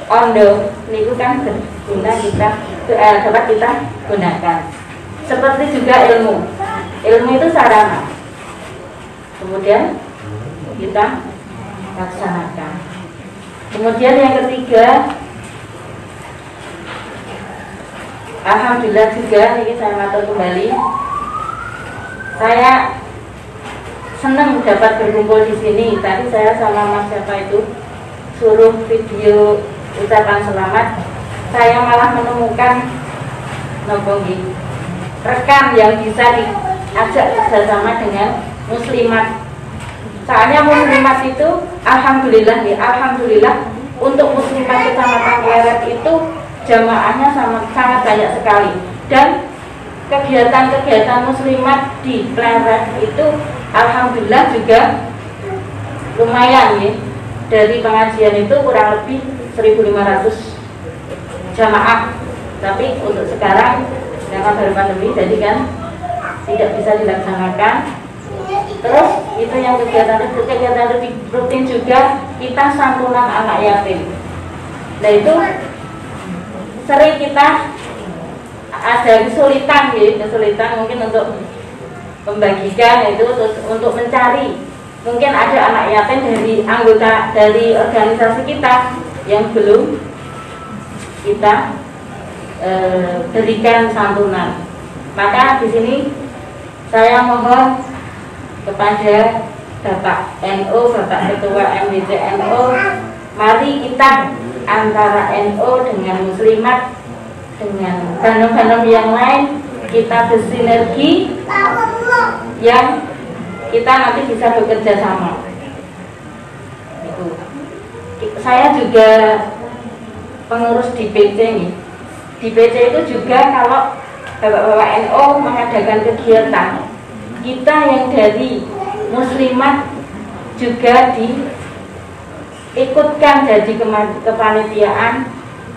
ondo niku kan berguna dapat kita gunakan. Seperti juga ilmu itu sarana, kemudian kita laksanakan. Kemudian yang ketiga, alhamdulillah juga ini saya matur kembali, saya senang dapat berkumpul di sini. Tadi saya sama Mas siapa itu suruh video ucapan selamat, saya malah menemukan rekan yang bisa diajak kerjasama dengan muslimat. Soalnya muslimat itu alhamdulillah untuk muslimat Kecamatan Pleret itu jamaahnya sangat banyak sekali, dan kegiatan-kegiatan muslimat di Pleret itu alhamdulillah juga lumayan ya. Dari pengajian itu kurang lebih 1.500 jamaah, tapi untuk sekarang karena baru pandemi jadi kan tidak bisa dilaksanakan. Terus itu yang kegiatan rutin juga kita santunan anak yatim. Nah itu sering kita ada kesulitan mungkin untuk membagikan itu, untuk mencari. Mungkin ada anak yatim dari anggota dari organisasi kita yang belum kita berikan santunan. Maka di sini saya mohon kepada Bapak NU, Bapak Ketua MDC NU, mari kita antara NU dengan muslimat dengan bandem-bandem yang lain kita bersinergi yang kita nanti bisa bekerja sama. Saya juga pengurus di PC nih. Di PC itu juga kalau Bapak-bapak NU mengadakan kegiatan, kita yang dari muslimat juga diikutkan jadi kepanitiaan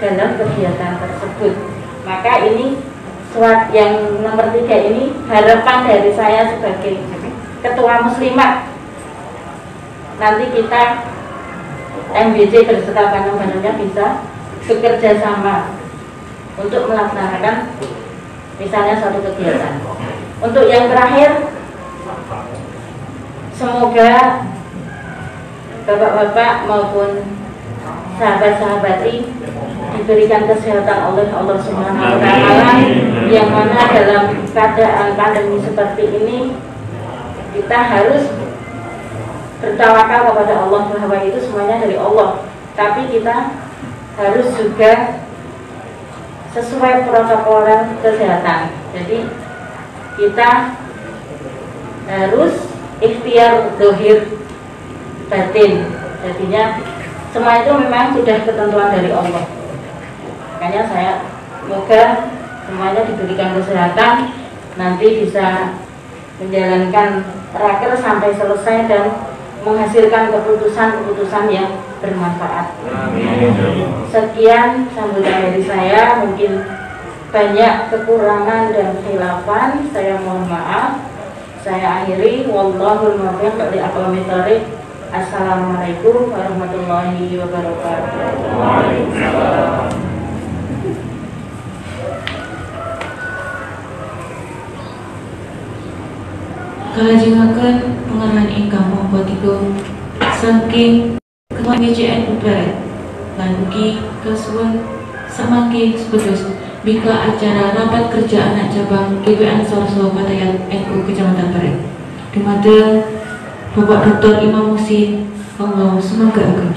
dalam kegiatan tersebut. Maka ini yang nomor 3 ini harapan dari saya sebagai ketua muslimat. Nanti kita MBC berserta bandung-bandungnya bisa bekerja sama untuk melaksanakan misalnya suatu kegiatan. Untuk yang terakhir, semoga bapak-bapak maupun sahabat-sahabati diberikan kesehatan oleh Allah Subhanahu wa Ta'ala, yang mana dalam keadaan pandemi seperti ini kita harus bertawakal kepada Allah, bahwa itu semuanya dari Allah. Tapi kita harus juga sesuai protokol kesehatan. Jadi kita harus ikhtiar dohir batin. Jadinya semua itu memang sudah ketentuan dari Allah. Makanya saya semoga semuanya diberikan kesehatan, nanti bisa menjalankan raker sampai selesai dan menghasilkan keputusan-keputusan yang bermanfaat. Sekian sambutan dari saya, mungkin banyak kekurangan dan khilafan, saya mohon maaf. Saya akhiri, wallahul muwaffiq li aqwamit thoriq. Assalamualaikum warahmatullahi wabarakatuh. Kalajengaken pengarahan ingkang monggo saking Ketua BJN Ubaret lan ugi kesuwun samangke sepedos bika acara rapat kerja anak cabang GP Ansor Solo Fatayat NU Kecamatan Baret. Dumateng Bapak Dr. Imam Muhsin, Allah semoga agung.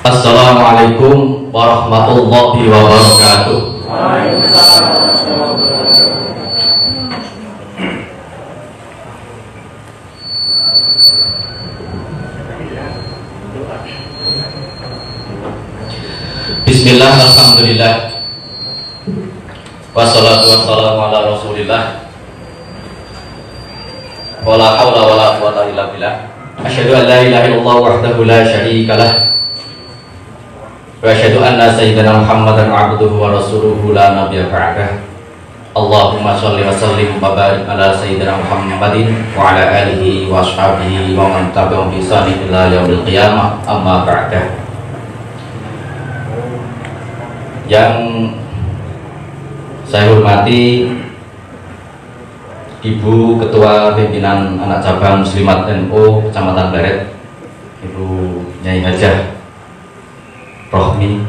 Assalamualaikum warahmatullahi wabarakatuh. Bismillah, alhamdulillah, wassalatu wassalamu ala rasulillah, wala hawla wala quwwata illa billah. Asyhadu an la ilaha illallah wahdahu la syarika lah, wa asyhadu anna sayyidina Muhammadan abduhu wa rasuluhu la nabiyya ba'dah. Allahumma sholli wa sallim wa barik ala sayyidina Muhammadin wa ala alihi wa ashabihi wa man tabi'ahum bi ihsan ila yaumil qiyamah, amma ba'dah. Yang saya hormati Ibu Ketua Pimpinan Anak Cabang Muslimat NU Kecamatan Baret, Ibu Nyai Hajah Rohmi.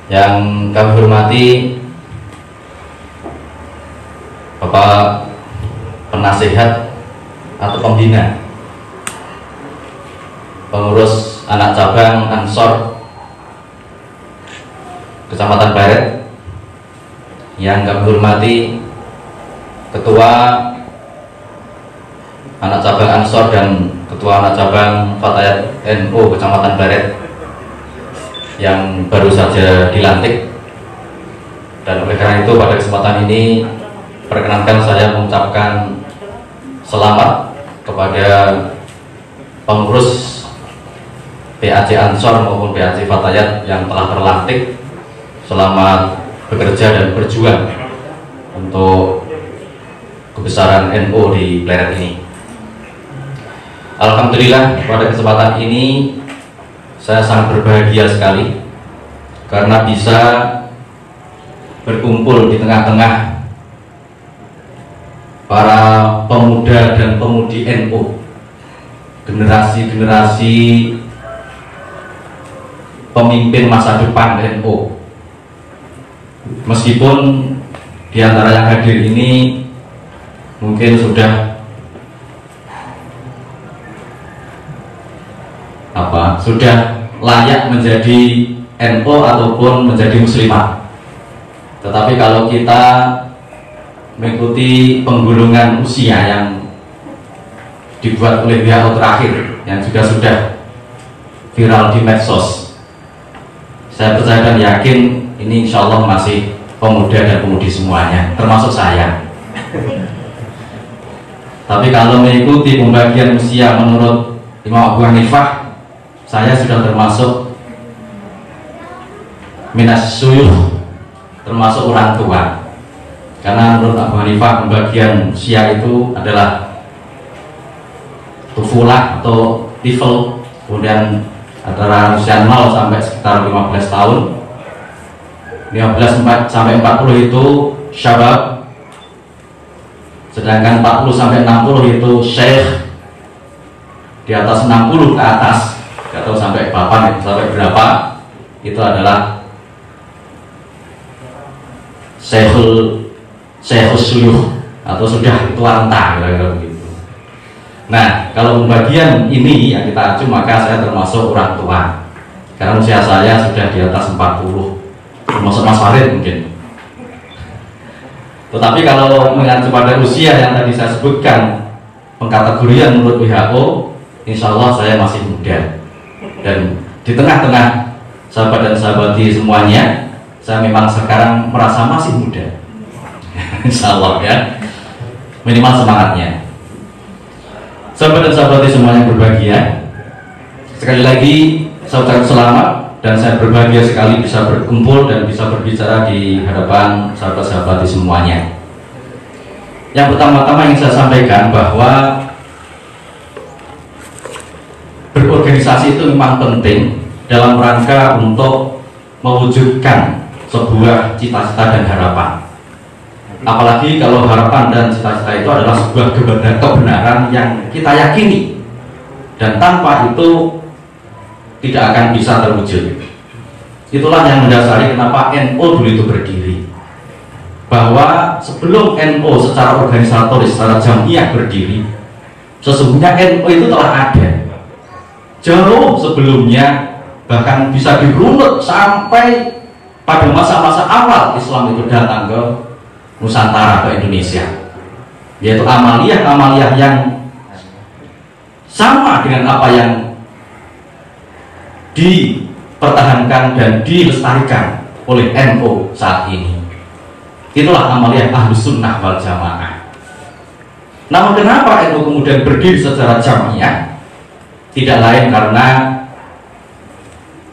Yang kami hormati Bapak Penasihat atau Pembina Pengurus Anak Cabang Ansor Kecamatan Baret. Yang kami hormati Ketua Anak Cabang Ansor dan Ketua Anak Cabang Fatayat NU Kecamatan Baret yang baru saja dilantik. Dan oleh karena itu pada kesempatan ini perkenankan saya mengucapkan selamat kepada pengurus PAC Ansor maupun PAC Fatayat yang telah terlantik. Selamat bekerja dan berjuang untuk kebesaran NU di Pleret ini. Alhamdulillah, pada kesempatan ini saya sangat berbahagia sekali karena bisa berkumpul di tengah-tengah para pemuda dan pemudi NU, generasi-generasi pemimpin masa depan NU. Meskipun di antara yang hadir ini mungkin sudah layak menjadi NU ataupun menjadi muslimah. Tetapi kalau kita mengikuti penggulungan usia yang dibuat oleh WHO terakhir yang juga sudah viral di medsos, saya percaya dan yakin ini insya Allah masih pemuda dan pemudi semuanya, termasuk saya. Tapi kalau mengikuti pembagian usia menurut Imam Abu Hanifah, saya sudah termasuk minas suyuh, termasuk orang tua. Karena menurut Abu Hanifah pembagian usia itu adalah tufulah atau tifl, kemudian antara usia 0 sampai sekitar 15 tahun, 15 sampai 40 itu syabab, sedangkan 40 sampai 60 itu syekh, di atas 60 ke atas, atau sampai 8 sampai berapa itu adalah syekhus suyuh atau sudah itu anta, kira-kira begitu. Nah, kalau pembagian ini yang kita acu, maka saya termasuk orang tua karena usia saya sudah di atas 40, termasuk Mas Farid mungkin Tetapi kalau mengacu pada usia yang tadi saya sebutkan, pengkategorian menurut WHO, insya Allah saya masih muda. Dan di tengah-tengah sahabat dan sahabati semuanya, saya memang sekarang merasa masih muda. Insya Allah ya, minimal semangatnya. Sahabat dan sahabati semuanya berbahagia. Sekali lagi saya ucapkan selamat, dan saya berbahagia sekali bisa berkumpul dan bisa berbicara di hadapan sahabat-sahabat semuanya. Yang pertama-tama ingin saya sampaikan bahwa berorganisasi itu memang penting dalam rangka untuk mewujudkan sebuah cita-cita dan harapan. Apalagi kalau harapan dan cita-cita itu adalah sebuah kebenaran yang kita yakini, dan tanpa itu tidak akan bisa terwujud. Itulah yang mendasari kenapa NU dulu itu berdiri. Bahwa sebelum NU secara organisatoris, secara jamiah berdiri, sesungguhnya NU itu telah ada jauh sebelumnya, bahkan bisa dirunut sampai pada masa-masa awal Islam itu datang ke Nusantara, ke Indonesia, yaitu amaliyah-amaliyah yang sama dengan apa yang dipertahankan dan dilestarikan oleh NU saat ini. Itulah amaliyah Ahlus Sunnah wal Jamaah. Namun kenapa NU kemudian berdiri secara jamiah? Tidak lain karena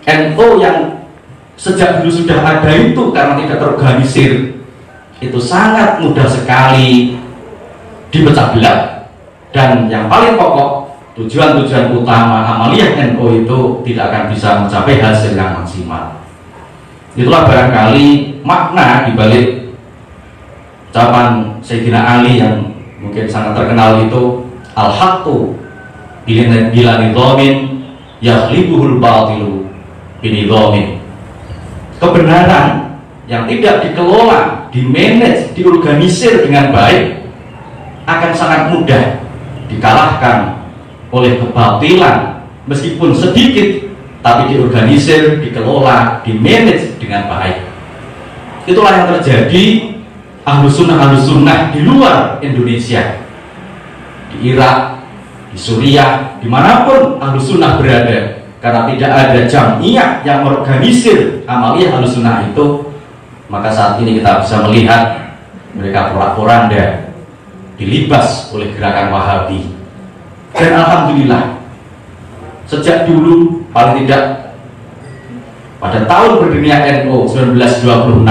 NU yang sejak dulu sudah ada itu, karena tidak terorganisir, itu sangat mudah sekali dipecah belah. Dan yang paling pokok, tujuan-tujuan utama amaliyah NU itu tidak akan bisa mencapai hasil yang maksimal. Itulah barangkali makna dibalik ucapan Sayyidina Ali yang mungkin sangat terkenal itu, al-haqqu bila nidhamin yakhlibuhul batilu binidhamin. Kebenaran yang tidak dikelola, dimanage, diorganisir dengan baik akan sangat mudah dikalahkan oleh kebatilan, meskipun sedikit tapi diorganisir, dikelola, dimanage dengan baik. Itulah yang terjadi Ahlus Sunnah di luar Indonesia, di Irak, di Suriah, dimanapun Ahlus Sunnah berada, karena tidak ada jamiah yang mengorganisir amaliyah Ahlus Sunnah itu, maka saat ini kita bisa melihat mereka porak-poranda dilibas oleh gerakan Wahabi. Dan alhamdulillah, sejak dulu, paling tidak pada tahun berdirinya NU 1926,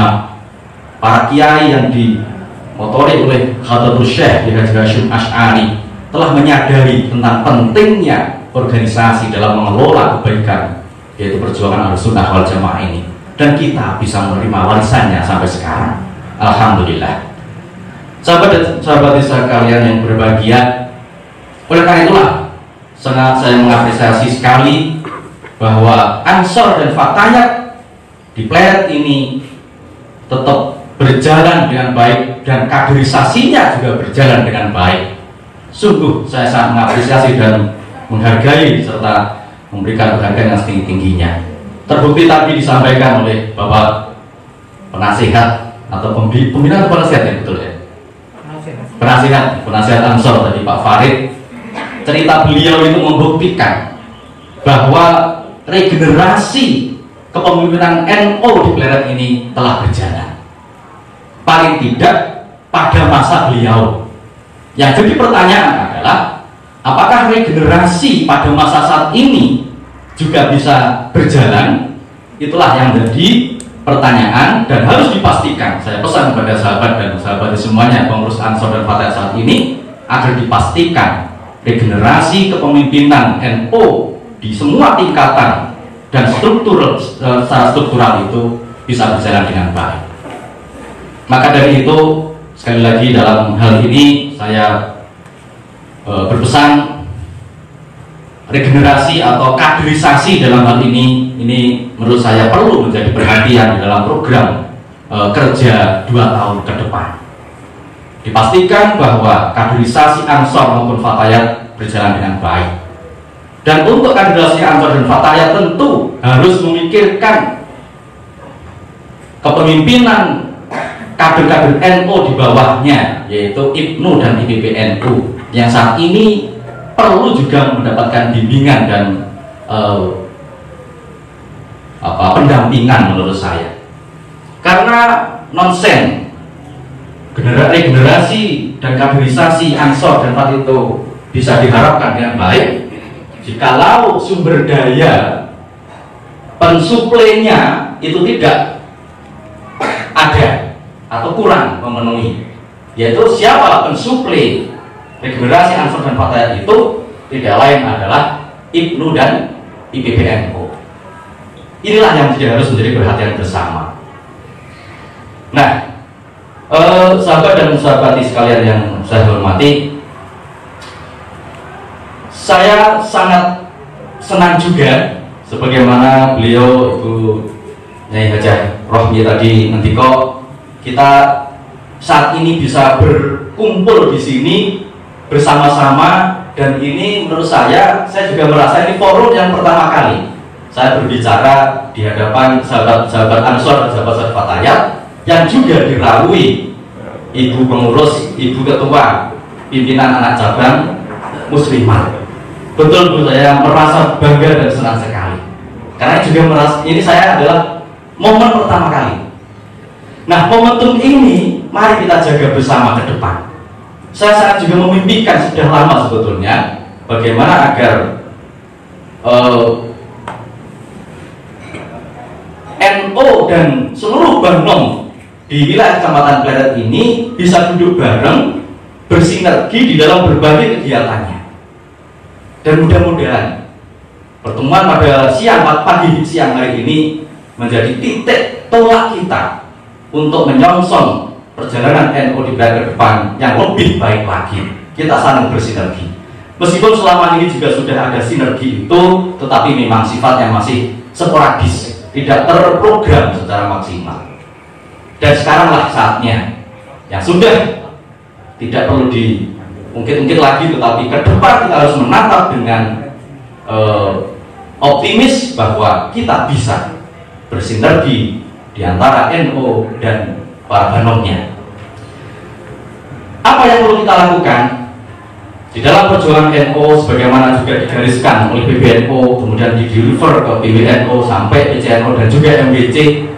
para kiai yang dimotori oleh Khadatul Syekh Haji Hasyim Asy'ari telah menyadari tentang pentingnya organisasi dalam mengelola kebaikan, yaitu perjuangan Ahlus Sunnah wal Jamaah ini, dan kita bisa menerima warisannya sampai sekarang. Alhamdulillah. Sahabat dan sahabat sekalian yang berbahagia, oleh karena itulah sangat saya mengapresiasi sekali bahwa Ansor dan Fatayat di Pleret ini tetap berjalan dengan baik, dan kaderisasinya juga berjalan dengan baik. Sungguh saya sangat mengapresiasi dan menghargai serta memberikan penghargaan yang setinggi-tingginya. Terbukti tadi disampaikan oleh Bapak penasihat atau pembina atau penasihat, ya betul ya? Penasihat Ansor tadi, Pak Farid. Cerita beliau itu membuktikan bahwa regenerasi kepemimpinan NU di Pleret ini telah berjalan, paling tidak pada masa beliau. Yang jadi pertanyaan adalah, apakah regenerasi pada masa saat ini juga bisa berjalan? Itulah yang jadi pertanyaan dan harus dipastikan. Saya pesan kepada sahabat dan sahabat semuanya, pengurus Ansor dan Fatayat saat ini, agar dipastikan regenerasi kepemimpinan NU di semua tingkatan dan secara struktural itu bisa berjalan dengan baik. Maka dari itu, sekali lagi dalam hal ini saya berpesan, regenerasi atau kaderisasi dalam hal ini menurut saya perlu menjadi perhatian di dalam program kerja 2 tahun ke depan. Dipastikan bahwa kaderisasi Ansor maupun Fatayat berjalan dengan baik. Dan untuk kaderisasi Ansor dan Fatayat tentu harus memikirkan kepemimpinan kader-kader NU di bawahnya, yaitu IPNU dan IPPNU, yang saat ini perlu juga mendapatkan bimbingan dan pendampingan menurut saya. Karena nonsen regenerasi dan kaderisasi Ansor dan FAT itu bisa diharapkan dengan baik jikalau sumber daya pensuplainya itu tidak ada atau kurang memenuhi, yaitu siapa pensuplai regenerasi Ansor dan FAT itu tidak lain adalah IPNU dan IPPNU. Inilah yang harus menjadi perhatian bersama. Nah, sahabat dan sahabati sekalian yang saya hormati, saya sangat senang juga sebagaimana beliau Ibu Nyai Hajah Rohmi tadi ngendiko, kita saat ini bisa berkumpul di sini bersama-sama, dan ini menurut saya juga merasa ini forum yang pertama kali saya berbicara di hadapan sahabat-sahabat Ansor dan sahabat-sahabat Fatayat yang juga dirawui Ibu Pengurus, Ibu Ketua Pimpinan Anak Cabang Muslimat. Betul Bu, saya merasa bangga dan senang sekali karena juga merasa ini saya adalah momen pertama kali. Nah, momentum ini mari kita jaga bersama ke depan. Saya sangat juga memimpikan sudah lama sebetulnya bagaimana agar NU dan seluruh Banom di wilayah Kecamatan Pleret ini bisa duduk bareng, bersinergi di dalam berbagai kegiatannya. Dan mudah-mudahan pertemuan pada pagi siang hari ini menjadi titik tolak kita untuk menyongsong perjalanan NU di ke depan yang lebih baik lagi. Kita saling bersinergi. Meskipun selama ini juga sudah ada sinergi itu, tetapi memang sifatnya masih sporadis, tidak terprogram secara maksimal. Dan sekaranglah saatnya yang sudah tidak perlu diungkit-ungkit lagi, tetapi ke depan kita harus menatap dengan optimis bahwa kita bisa bersinergi di antara NU dan para Banomnya. Apa yang perlu kita lakukan di dalam perjuangan NU sebagaimana juga digariskan oleh PBNU, kemudian di-deliver ke PBNU sampai PCNU dan juga MBC?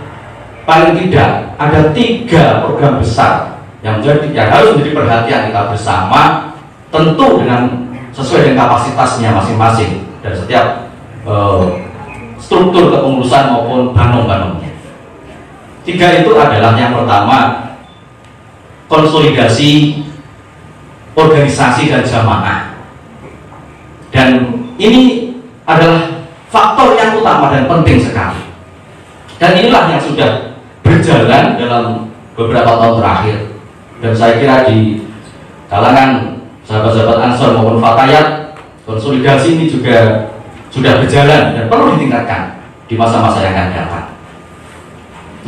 Paling tidak ada 3 program besar yang harus menjadi perhatian kita bersama, tentu dengan sesuai dengan kapasitasnya masing-masing dan setiap struktur kepengurusan maupun Banom-Banomnya. 3 itu adalah yang pertama, konsolidasi organisasi dan jamaah, dan ini adalah faktor yang utama dan penting sekali, dan inilah yang sudah berjalan dalam beberapa tahun terakhir, dan saya kira di kalangan sahabat-sahabat Ansor maupun Fatayat konsolidasi ini juga sudah berjalan dan perlu ditingkatkan di masa-masa yang akan datang.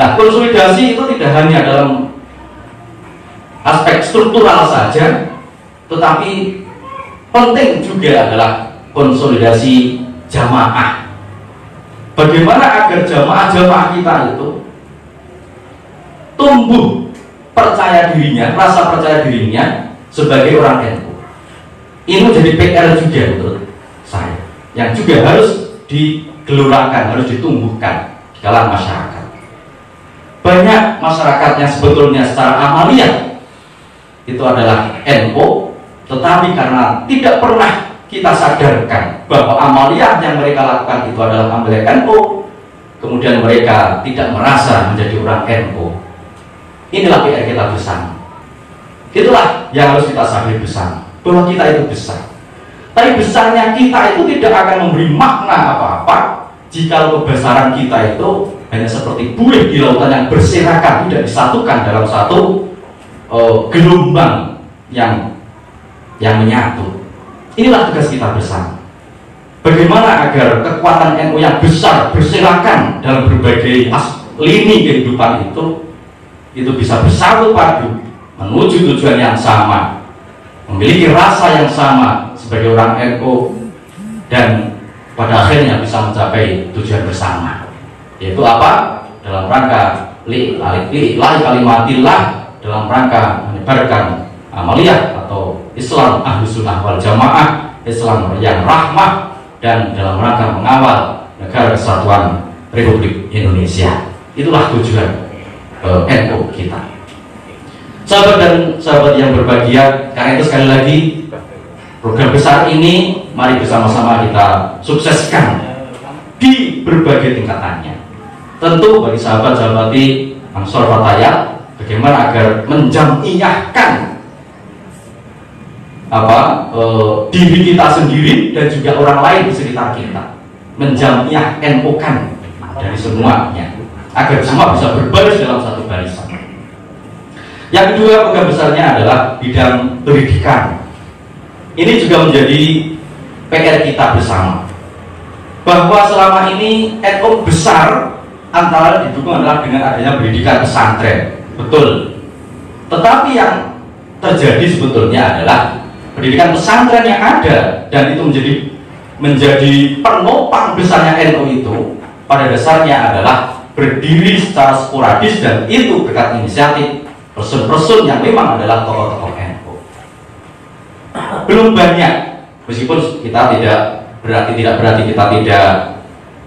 Nah, konsolidasi itu tidak hanya dalam aspek struktural saja, tetapi penting juga adalah konsolidasi jamaah. Bagaimana agar jamaah-jamaah kita itu tumbuh percaya dirinya, rasa percaya dirinya sebagai orang NU. Ini menjadi PR juga menurut saya, yang juga harus digelurakan, harus ditumbuhkan di kalangan masyarakat. Banyak masyarakat yang sebetulnya secara amaliah itu adalah NU, tetapi karena tidak pernah kita sadarkan bahwa amaliah yang mereka lakukan itu adalah amaliah NU, kemudian mereka tidak merasa menjadi orang NU. Inilah PR kita bersama. Itulah yang harus kita sadari bersama, bahwa kita itu besar. Tapi besarnya kita itu tidak akan memberi makna apa-apa jika kebesaran kita itu hanya seperti buih di lautan yang berserakan, tidak disatukan dalam satu gelombang yang menyatu. Inilah tugas kita bersama. Bagaimana agar kekuatan NU yang besar berserakan dalam berbagai lini kehidupan itu bisa bersatu padu menuju tujuan yang sama, memiliki rasa yang sama sebagai orang NU, dan pada akhirnya bisa mencapai tujuan bersama, yaitu apa? Dalam rangka li'lahi kalimatillah dalam rangka menyebarkan amaliyah atau Islam Ahlus Sunnah wal Jamaah, Islam yang rahmah, dan dalam rangka mengawal negara kesatuan Republik Indonesia. Itulah tujuan NU kita. Sahabat dan sahabat yang berbahagia, karena itu sekali lagi program besar ini mari bersama-sama kita sukseskan di berbagai tingkatannya. Tentu bagi sahabat-sahabati Ansor Fatayat, bagaimana agar menjamiyahkan diri kita sendiri dan juga orang lain di sekitar kita, menjamiyah NU-kan dari semuanya agar semua bisa berbaris dalam satu barisan. Yang kedua, program besarnya adalah bidang pendidikan. Ini juga menjadi PR kita bersama, bahwa selama ini NU besar antara didukung adalah dengan adanya pendidikan pesantren, betul. Tetapi yang terjadi sebetulnya adalah pendidikan pesantren yang ada dan itu menjadi penopang besarnya NU itu pada dasarnya adalah berdiri secara sporadis, dan itu berkat inisiatif person-person yang memang adalah tokoh-tokoh NU. Belum banyak, meskipun kita tidak berarti kita tidak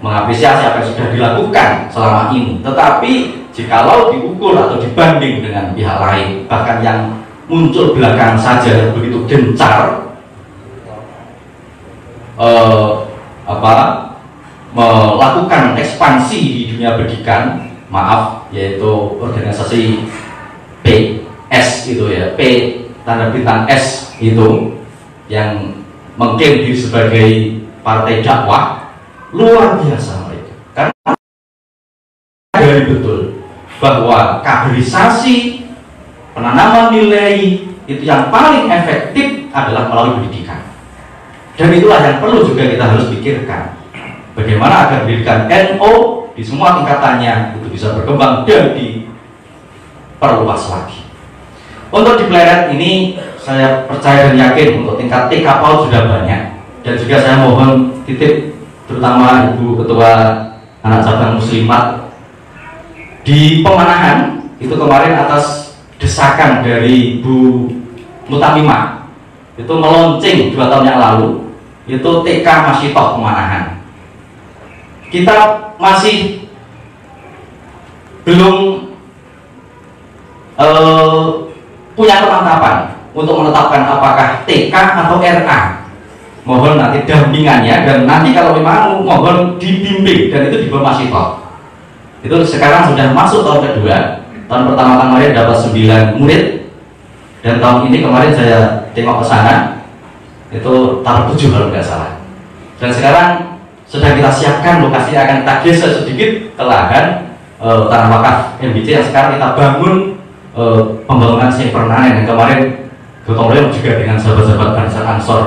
mengapresiasi apa yang sudah dilakukan selama ini, tetapi jikalau diukur atau dibanding dengan pihak lain, bahkan yang muncul belakangan saja yang begitu gencar melakukan ekspansi di dunia pendidikan, yaitu organisasi PS itu ya, P tanda bintang S itu yang mengklaim diri sebagai partai dakwah, luar biasa mereka. Karena dari betul bahwa kaderisasi, penanaman nilai itu yang paling efektif adalah melalui pendidikan. Dan itulah yang perlu juga kita harus pikirkan, bagaimana agar pendidikan NU di semua tingkatannya itu bisa berkembang dan diperluas lagi. Untuk di Pleret ini saya percaya dan yakin untuk tingkat TK PAUD sudah banyak, dan juga saya mohon titip terutama Ibu Ketua Anak Cabang Muslimat di Pemanahan itu kemarin atas desakan dari Bu Mutamimah itu meluncing 2 tahun yang lalu, itu TK Masyitoh Pemanahan. Kita masih belum punya penetapan untuk menetapkan apakah TK atau RA. Mohon nanti dampingannya, dan nanti kalau memang mohon dibimbing, dan itu di bawah Masyitoh. Itu sekarang sudah masuk tahun kedua. Tahun pertama kemarin dapat 9 murid, dan tahun ini kemarin saya tengok ke sana itu tahap 7 kalau nggak salah. Dan sekarang sedang kita siapkan lokasi, akan kita geser sedikit ke lahan tanah wakaf MBC yang sekarang kita bangun pembangunan yang permanen. Yang kemarin gotong royong juga dengan sahabat-sahabat barisan Ansor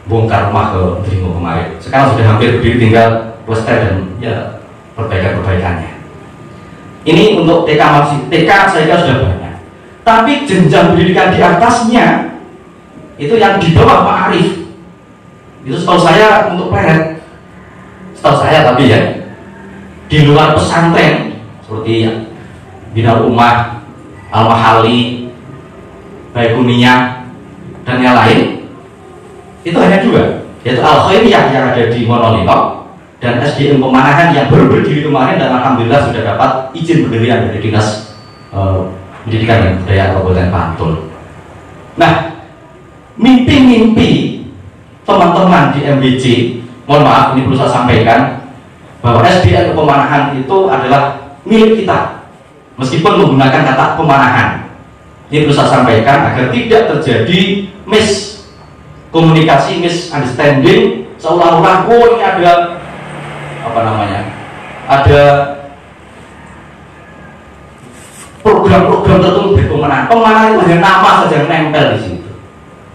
bongkar rumah ke Dringo kemarin. Sekarang sudah hampir berdiri, tinggal plester dan ya perbaikan-perbaikannya. Ini untuk TK saya kira sudah banyak. Tapi jenjang pendidikan di atasnya itu yang di bawah Ma'arif itu setahu saya untuk Pleret, setahu saya tapi ya di luar pesantren seperti Bina Ummah, Al-Mahali, Baikuniyah dan yang lain itu hanya 2, yaitu Al-Khairiyah yang ada di Monolino dan SDN Pemanahan yang baru berdiri kemarin, dan alhamdulillah sudah dapat izin pendirian dari Dinas Pendidikan dan Kebudayaan Kabupaten Bantul. Nah, mimpi-mimpi teman-teman di MBC, mohon maaf ini perlu saya sampaikan bahwa SDN Pemanahan itu adalah milik kita, meskipun menggunakan kata pemanahan. Ini perlu saya sampaikan agar tidak terjadi miskomunikasi, misunderstanding, seolah-olah ini ada ada program-program tertentu di Pemanahan. Pemanahan itu hanya nama saja yang nempel di situ.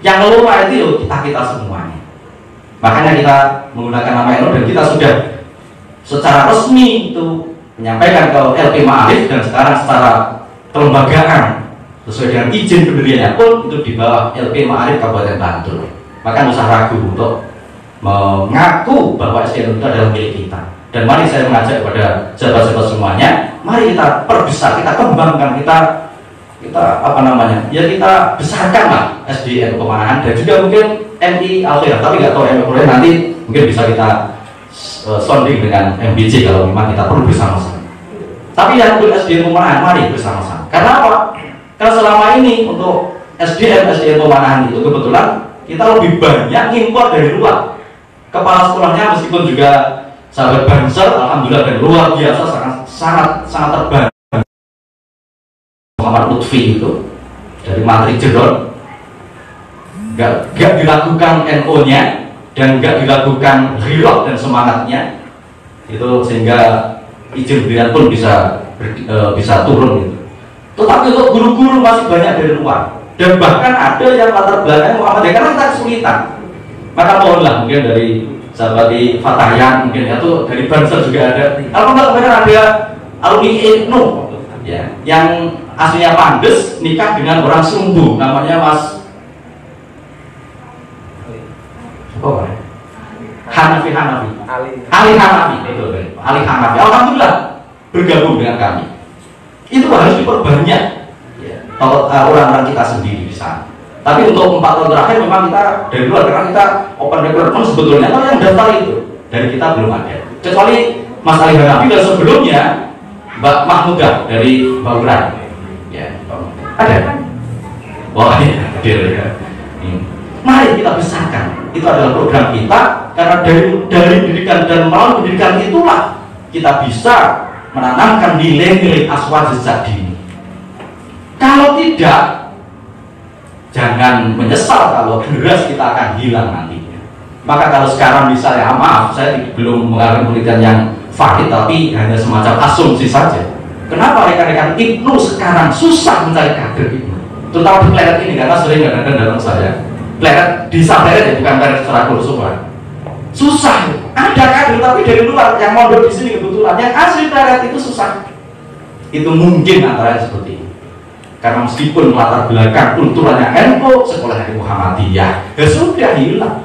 Yang keluar itu kita semuanya. Makanya kita menggunakan nama NU, dan kita sudah secara resmi itu menyampaikan ke LP Ma'arif, dan sekarang secara kelembagaan sesuai dengan izin pendiriannya pun itu di bawah LP Ma'arif Kabupaten Bantul. Maka usah ragu untuk mengaku bahwa SDN itu adalah milik kita. Dan mari saya mengajak kepada sahabat-sahabat semuanya mari kita perbesar, kita kembangkan, kita apa namanya, ya kita besarkan lah SDN Pemanahan dan juga mungkin MI Al-Khairah, tapi nggak tahu MI Al-Khairah nanti mungkin bisa kita sounding dengan MBC kalau memang kita perlu bersama-sama. Tapi yang untuk SDN Pemanahan mari bersama-sama. Karena apa? Karena selama ini untuk SDN Pemanahan itu kebetulan kita lebih banyak impor dari luar. Kepala sekolahnya meskipun juga sahabat Banser, alhamdulillah dan luar biasa, sangat terbantu. Muhammad Lutfi itu dari Matri Jedon, gak dilakukan NO-nya dan gak dilakukan ghirah dan semangatnya itu sehingga izin berian pun bisa turun gitu. Tetapi untuk guru-guru masih banyak dari luar dan bahkan ada yang latar belakangnya Muhammadiyah karena kita kesulitan. Maka mohonlah mungkin dari sahabat di Fatayan mungkin itu dari Banser juga ada. Kalau kemarin ada alumni IPNU ya, yang aslinya Pandes nikah dengan orang Sumbu namanya Mas Hanafi Ali Hanafi itu Ali Hanafi, alhamdulillah bergabung dengan kami. Itu harus diperbanyak ya, kalau orang-orang kita sendiri di sana. Tapi untuk 4 tahun terakhir memang kita dari luar karena kita open recruitment sebetulnya, kalau yang daftar itu dari kita belum ada kecuali Mas Ali Hanafi dan sebelumnya Mbak Mahmudah dari Bauran ya, ada. Wah ya, ya. Mari kita besarkan. Itu adalah program kita karena dari pendidikan dan melalui pendidikan itulah kita bisa menanamkan nilai-nilai aswad sejak dini. Kalau tidak, jangan menyesal kalau generasi kita akan hilang nantinya. Maka kalau sekarang misalnya, maaf saya belum mengalami penelitian yang valid tapi hanya semacam asumsi saja. Kenapa rekan-rekan IPNU sekarang susah mencari kader IPNU? Terutama di Pleret ini karena sering kadang-kadang dalam saya. Pleret di Pleret ya, bukan Pleret secara kursuan. Susah. Ada kader tapi dari luar yang mondok di sini kebetulan yang asli Pleret itu susah. Itu mungkin antara seperti ini. Karena meskipun latar belakang kulturnya NU, sekolahnya Muhammadiyah, ya sudah hilang.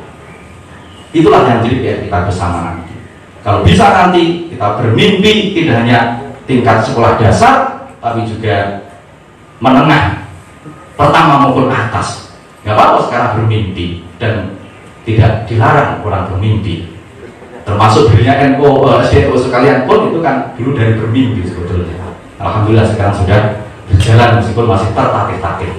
Itulah yang jadi PR kita bersama nanti. Kalau bisa nanti kita bermimpi tidak hanya tingkat sekolah dasar, tapi juga menengah, pertama maupun atas. Gak apa-apa sekarang bermimpi dan tidak dilarang orang bermimpi. Termasuk dirinya NU, SDO sekalian pun itu kan dulu dari bermimpi sebetulnya. Alhamdulillah sekarang sudah berjalan meskipun masih tertatih-tatih.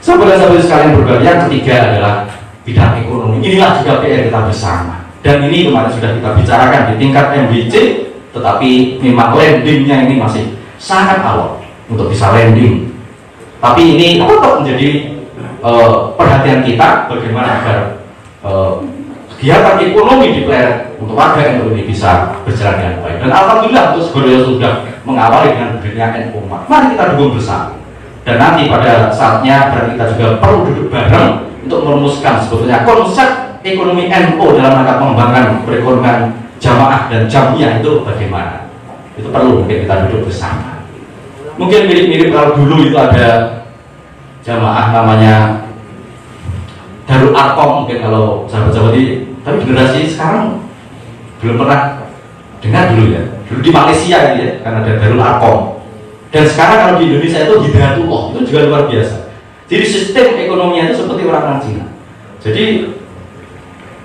Sahabat-sahabat sekalian berbahagia, yang ketiga adalah bidang ekonomi. Inilah juga PR kita bersama. Dan ini kemarin sudah kita bicarakan di tingkat MBC, tetapi memang landingnya ini masih sangat awal untuk bisa landing. Tapi ini tetap menjadi perhatian kita bagaimana agar kegiatan ekonomi di Pleret untuk warga NU ini bisa berjalan dengan baik. Dan alhamdulillah untuk Segodoyo sudah mengawali dengan berdirinya NU. Mari kita dukung bersama. Dan nanti pada saatnya berarti kita juga perlu duduk bareng untuk merumuskan sebetulnya konsep ekonomi NU dalam rangka pengembangan perekonomian jamaah dan jamiah itu bagaimana. Itu perlu mungkin kita duduk bersama. Mungkin mirip-mirip kalau dulu itu ada jamaah namanya Darul Arkom, mungkin kalau sahabat-sahabat ini, tapi generasi sekarang belum pernah dengar dulu ya. Dulu di Malaysia ya, karena ada Darul Arkom. Dan sekarang kalau di Indonesia itu Hidayatullah, itu juga luar biasa. Jadi sistem ekonominya itu seperti orang Cina. Jadi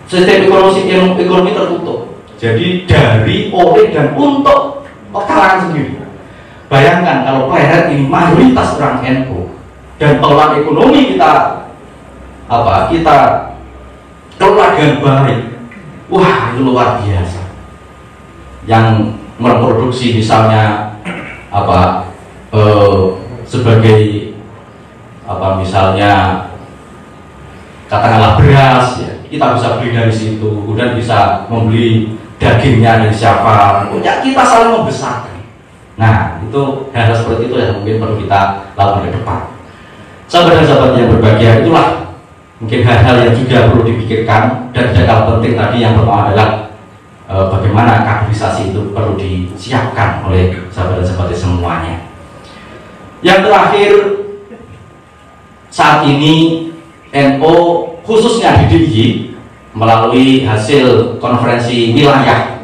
sistem ekonomi tertutup. Jadi dari, oleh, dan untuk kalangan sendiri. Bayangkan kalau Pleret ini mayoritas orang NU dan pengelolaan ekonomi kita kelola dengan baik. Wah, itu luar biasa. Yang memproduksi misalnya sebagai misalnya katakanlah beras ya, kita bisa beli dari situ, kemudian bisa membeli dagingnya dari siapa, ya kita saling membesarkan. Nah, itu hal seperti itu yang mungkin perlu kita lakukan ke depan. Sahabat dan sahabat yang berbahagia, itulah mungkin hal-hal yang juga perlu dipikirkan. Dan tidak kalah penting tadi yang pertama adalah bagaimana kaderisasi itu perlu disiapkan oleh sahabat dan sahabat semuanya. Yang terakhir, saat ini NU khususnya di DIY melalui hasil konferensi wilayah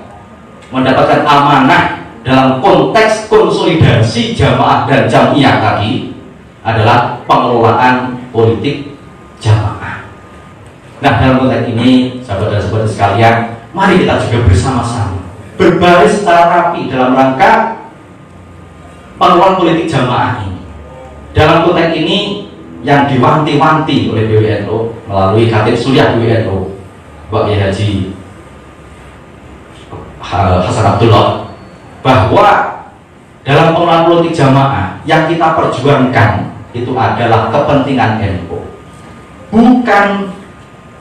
mendapatkan amanah dalam konteks konsolidasi jamaah dan jamiah tadi adalah pengelolaan politik jamaah. Nah, dalam konteks ini, sahabat dan sahabat sekalian, mari kita juga bersama-sama berbaris secara rapi dalam rangka pengelolaan politik jamaah ini. Dalam konteks ini yang diwanti-wanti oleh PWNU melalui Khatib Suriah PWNU Bapak Kiai Haji Hasan Abdullah, bahwa dalam pengelolaan politik jamaah yang kita perjuangkan itu adalah kepentingan NU, bukan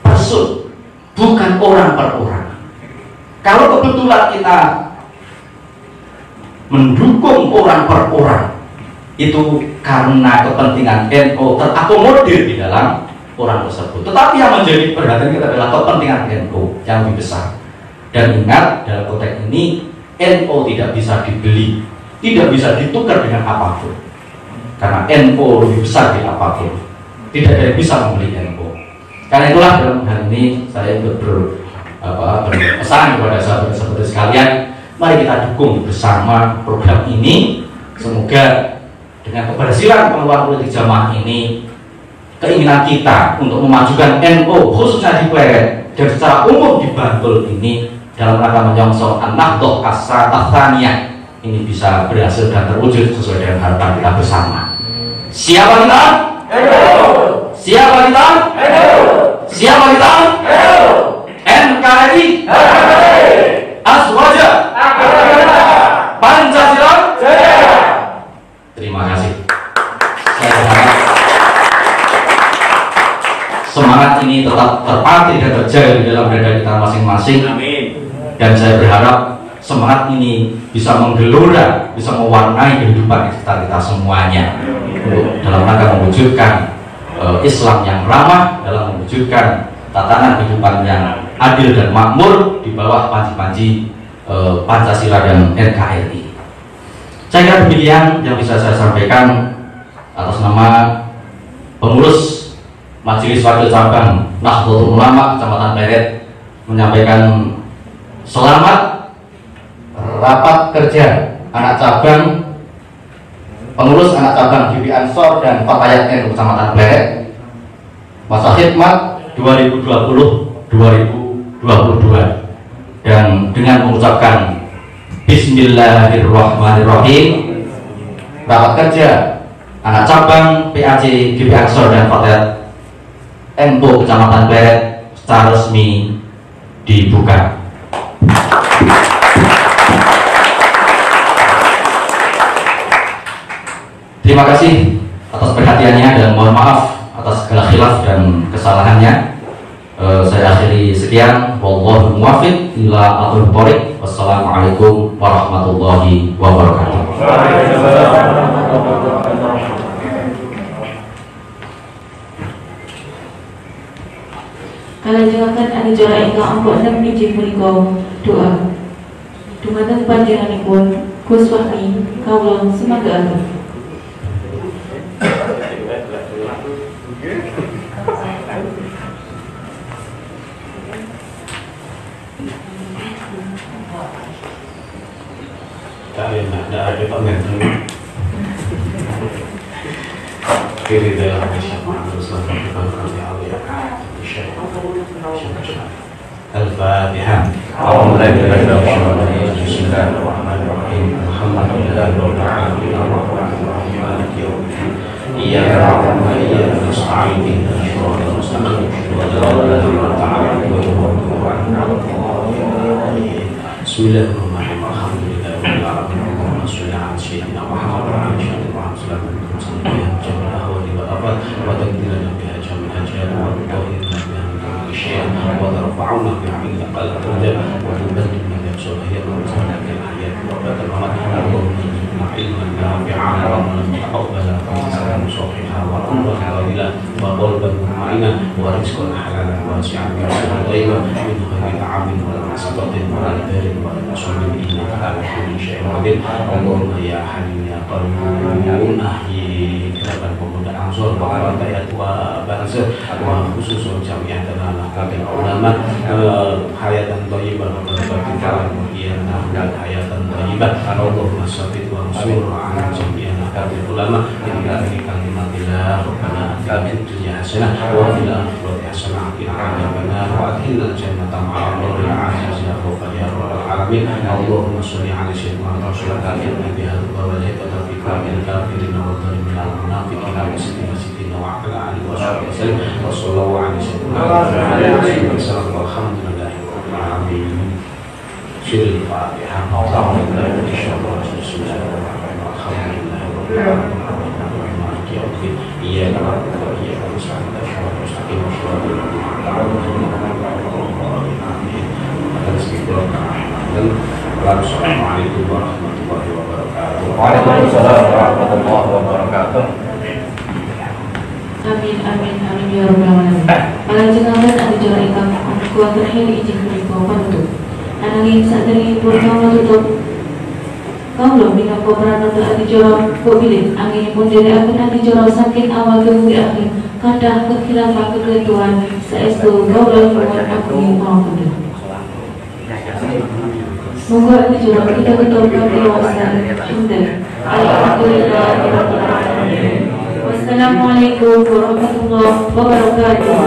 person, bukan orang per orang. Kalau kebetulan kita mendukung orang per orang, itu karena kepentingan NU terakomodir di dalam orang tersebut. Tetapi yang menjadi perhatian kita adalah kepentingan NU yang lebih besar. Dan ingat, dalam konteks ini NU tidak bisa dibeli, tidak bisa ditukar dengan apapun. Karena NU lebih besar dari apapun. Tidak ada yang bisa membeli NU. Karena itulah dalam hal ini saya berpesan kepada sahabat-sahabat sekalian, mari kita dukung bersama program ini. Semoga dengan keberhasilan pengelolaan politik jamaah ini, keinginan kita untuk memajukan NU khususnya di Pleret dan secara umum di Bantul ini dalam rangka menyongsong an-nahdhah as-tsaniyah ini bisa berhasil dan terwujud sesuai dengan harapan kita bersama. Siapa kita? Siapa kita? Siapa kita? NKRI Aswaja Pancasila. Terima kasih. Saya berharap semangat ini tetap terpatri dan terjaga di dalam dada kita masing-masing. Amin. Dan saya berharap semangat ini bisa menggelora, bisa mewarnai kehidupan kita semuanya, untuk dalam rangka mewujudkan Islam yang ramah, dalam mewujudkan tatanan kehidupan yang adil dan makmur di bawah panji-panji Pancasila dan NKRI. Saya kira demikian yang bisa saya sampaikan atas nama pengurus Majelis Wakil Cabang Nahdlatul Ulama Kecamatan Pleret, menyampaikan selamat rapat kerja anak cabang, pengurus anak cabang GP Ansor dan Fatayat NU Kecamatan Pleret masa khidmat 2020-2022, dan dengan mengucapkan Bismillahirrahmanirrahim, rapat kerja anak cabang PAC GP Ansor dan Fatayat NU Kecamatan Pleret secara resmi dibuka. Terima kasih atas perhatiannya dan mohon maaf atas segala khilaf dan kesalahannya. Saya akhiri sekian. Wallahu muwaffiq ila aqwamit thoriq. Wassalamualaikum warahmatullahi wabarakatuh. Kalajengaken anujara ingkang ampun nem biji punika doa. Dumateng panjenenganipun Gus Fahmi kawula sumangga. Tidak ada pamer kiri dalam Al-Fatihah. Bismillahirrahmanirrahim. Alhamdulillahirabbil alamin. Arrahmanirrahim. Maliki yaumiddin. Iyyaka na'budu wa iyyaka nasta'in. Ihdinas siratal mustaqim. Bismillahirrahmanirrahim. Alhamdulillahirabbil alamin. Allahumma shalli ala sayyidina Muhammad wa ala alihi wa sahbihi wa sallam. Jamaah wa taqdirana biha jamil hajat wa tawhidna biha min kulli syai' wa tarfa'una biha min aqal darajat wa tubaddilna biha salihiyat wa salihiyat hayat wa batal amat. Allahumma ilman nafi'an wa taqabbala wa sahihah wa umran fadilah wa qalban mutma'innan wa rizqan halalan wasi'an wa rizqan thayyiban min ghairi ta'abin wa masaqatin wa adharin wa rasulin innaka ala kulli syai'in qadir. Allahumma ya halim ya qayyum ahyi kerabat pemuda Ansor wa Fatayat wa Bansor wa khususun jamiah dan anak ulama hayatan thayyibah wa بك المحيينا من حياة طيبة اللهم ثبت وانصر على جميعنا كافر العلماء إلى آخر كلمات لا ربنا آتنا في الدنيا حسنة وفي الآخرة حسنة وقنا عذاب النار وأدخلنا الجنة مع الله يا عزيز يا غفار يا رب العالمين اللهم صل على سيدنا رسولك النبي بهذا والهدى في كامل الكافرين والظالمين المنافقين والمسلمين وعلى آله وصحبه وسلم وصلى الله على سيدنا محمد وسلم والحمد لله رب العالمين. سورة الفاتحة. أعوذ بالله من الشيطان الرجيم. بسم الله الرحمن الرحيم. الحمد لله رب العالمين. مالك يوم الدين. إياك نعبد وإياك نستعين. اهدنا الصراط المستقيم صراط الذين أنعمت عليهم. Assalamualaikum warahmatullahi wabarakatuh. Waalaikumsalam warahmatullahi wabarakatuh. Amin amin amin ya rabbal alamin. Panjenengan ati jara ingkang kuat terakhir izin menika panutup. Ananging sadèrèngipun purna tutup kawula minangka pranata ati jara pilih anginipun dherekaken ati jara saking awal dumugi akhir kathah kekhilafan keketuan saestu kawula nyuwun agung pangapunten. Moga ati jara kita ketulkan dewasa hamdan. Wassalamualaikum warahmatullahi wabarakatuh.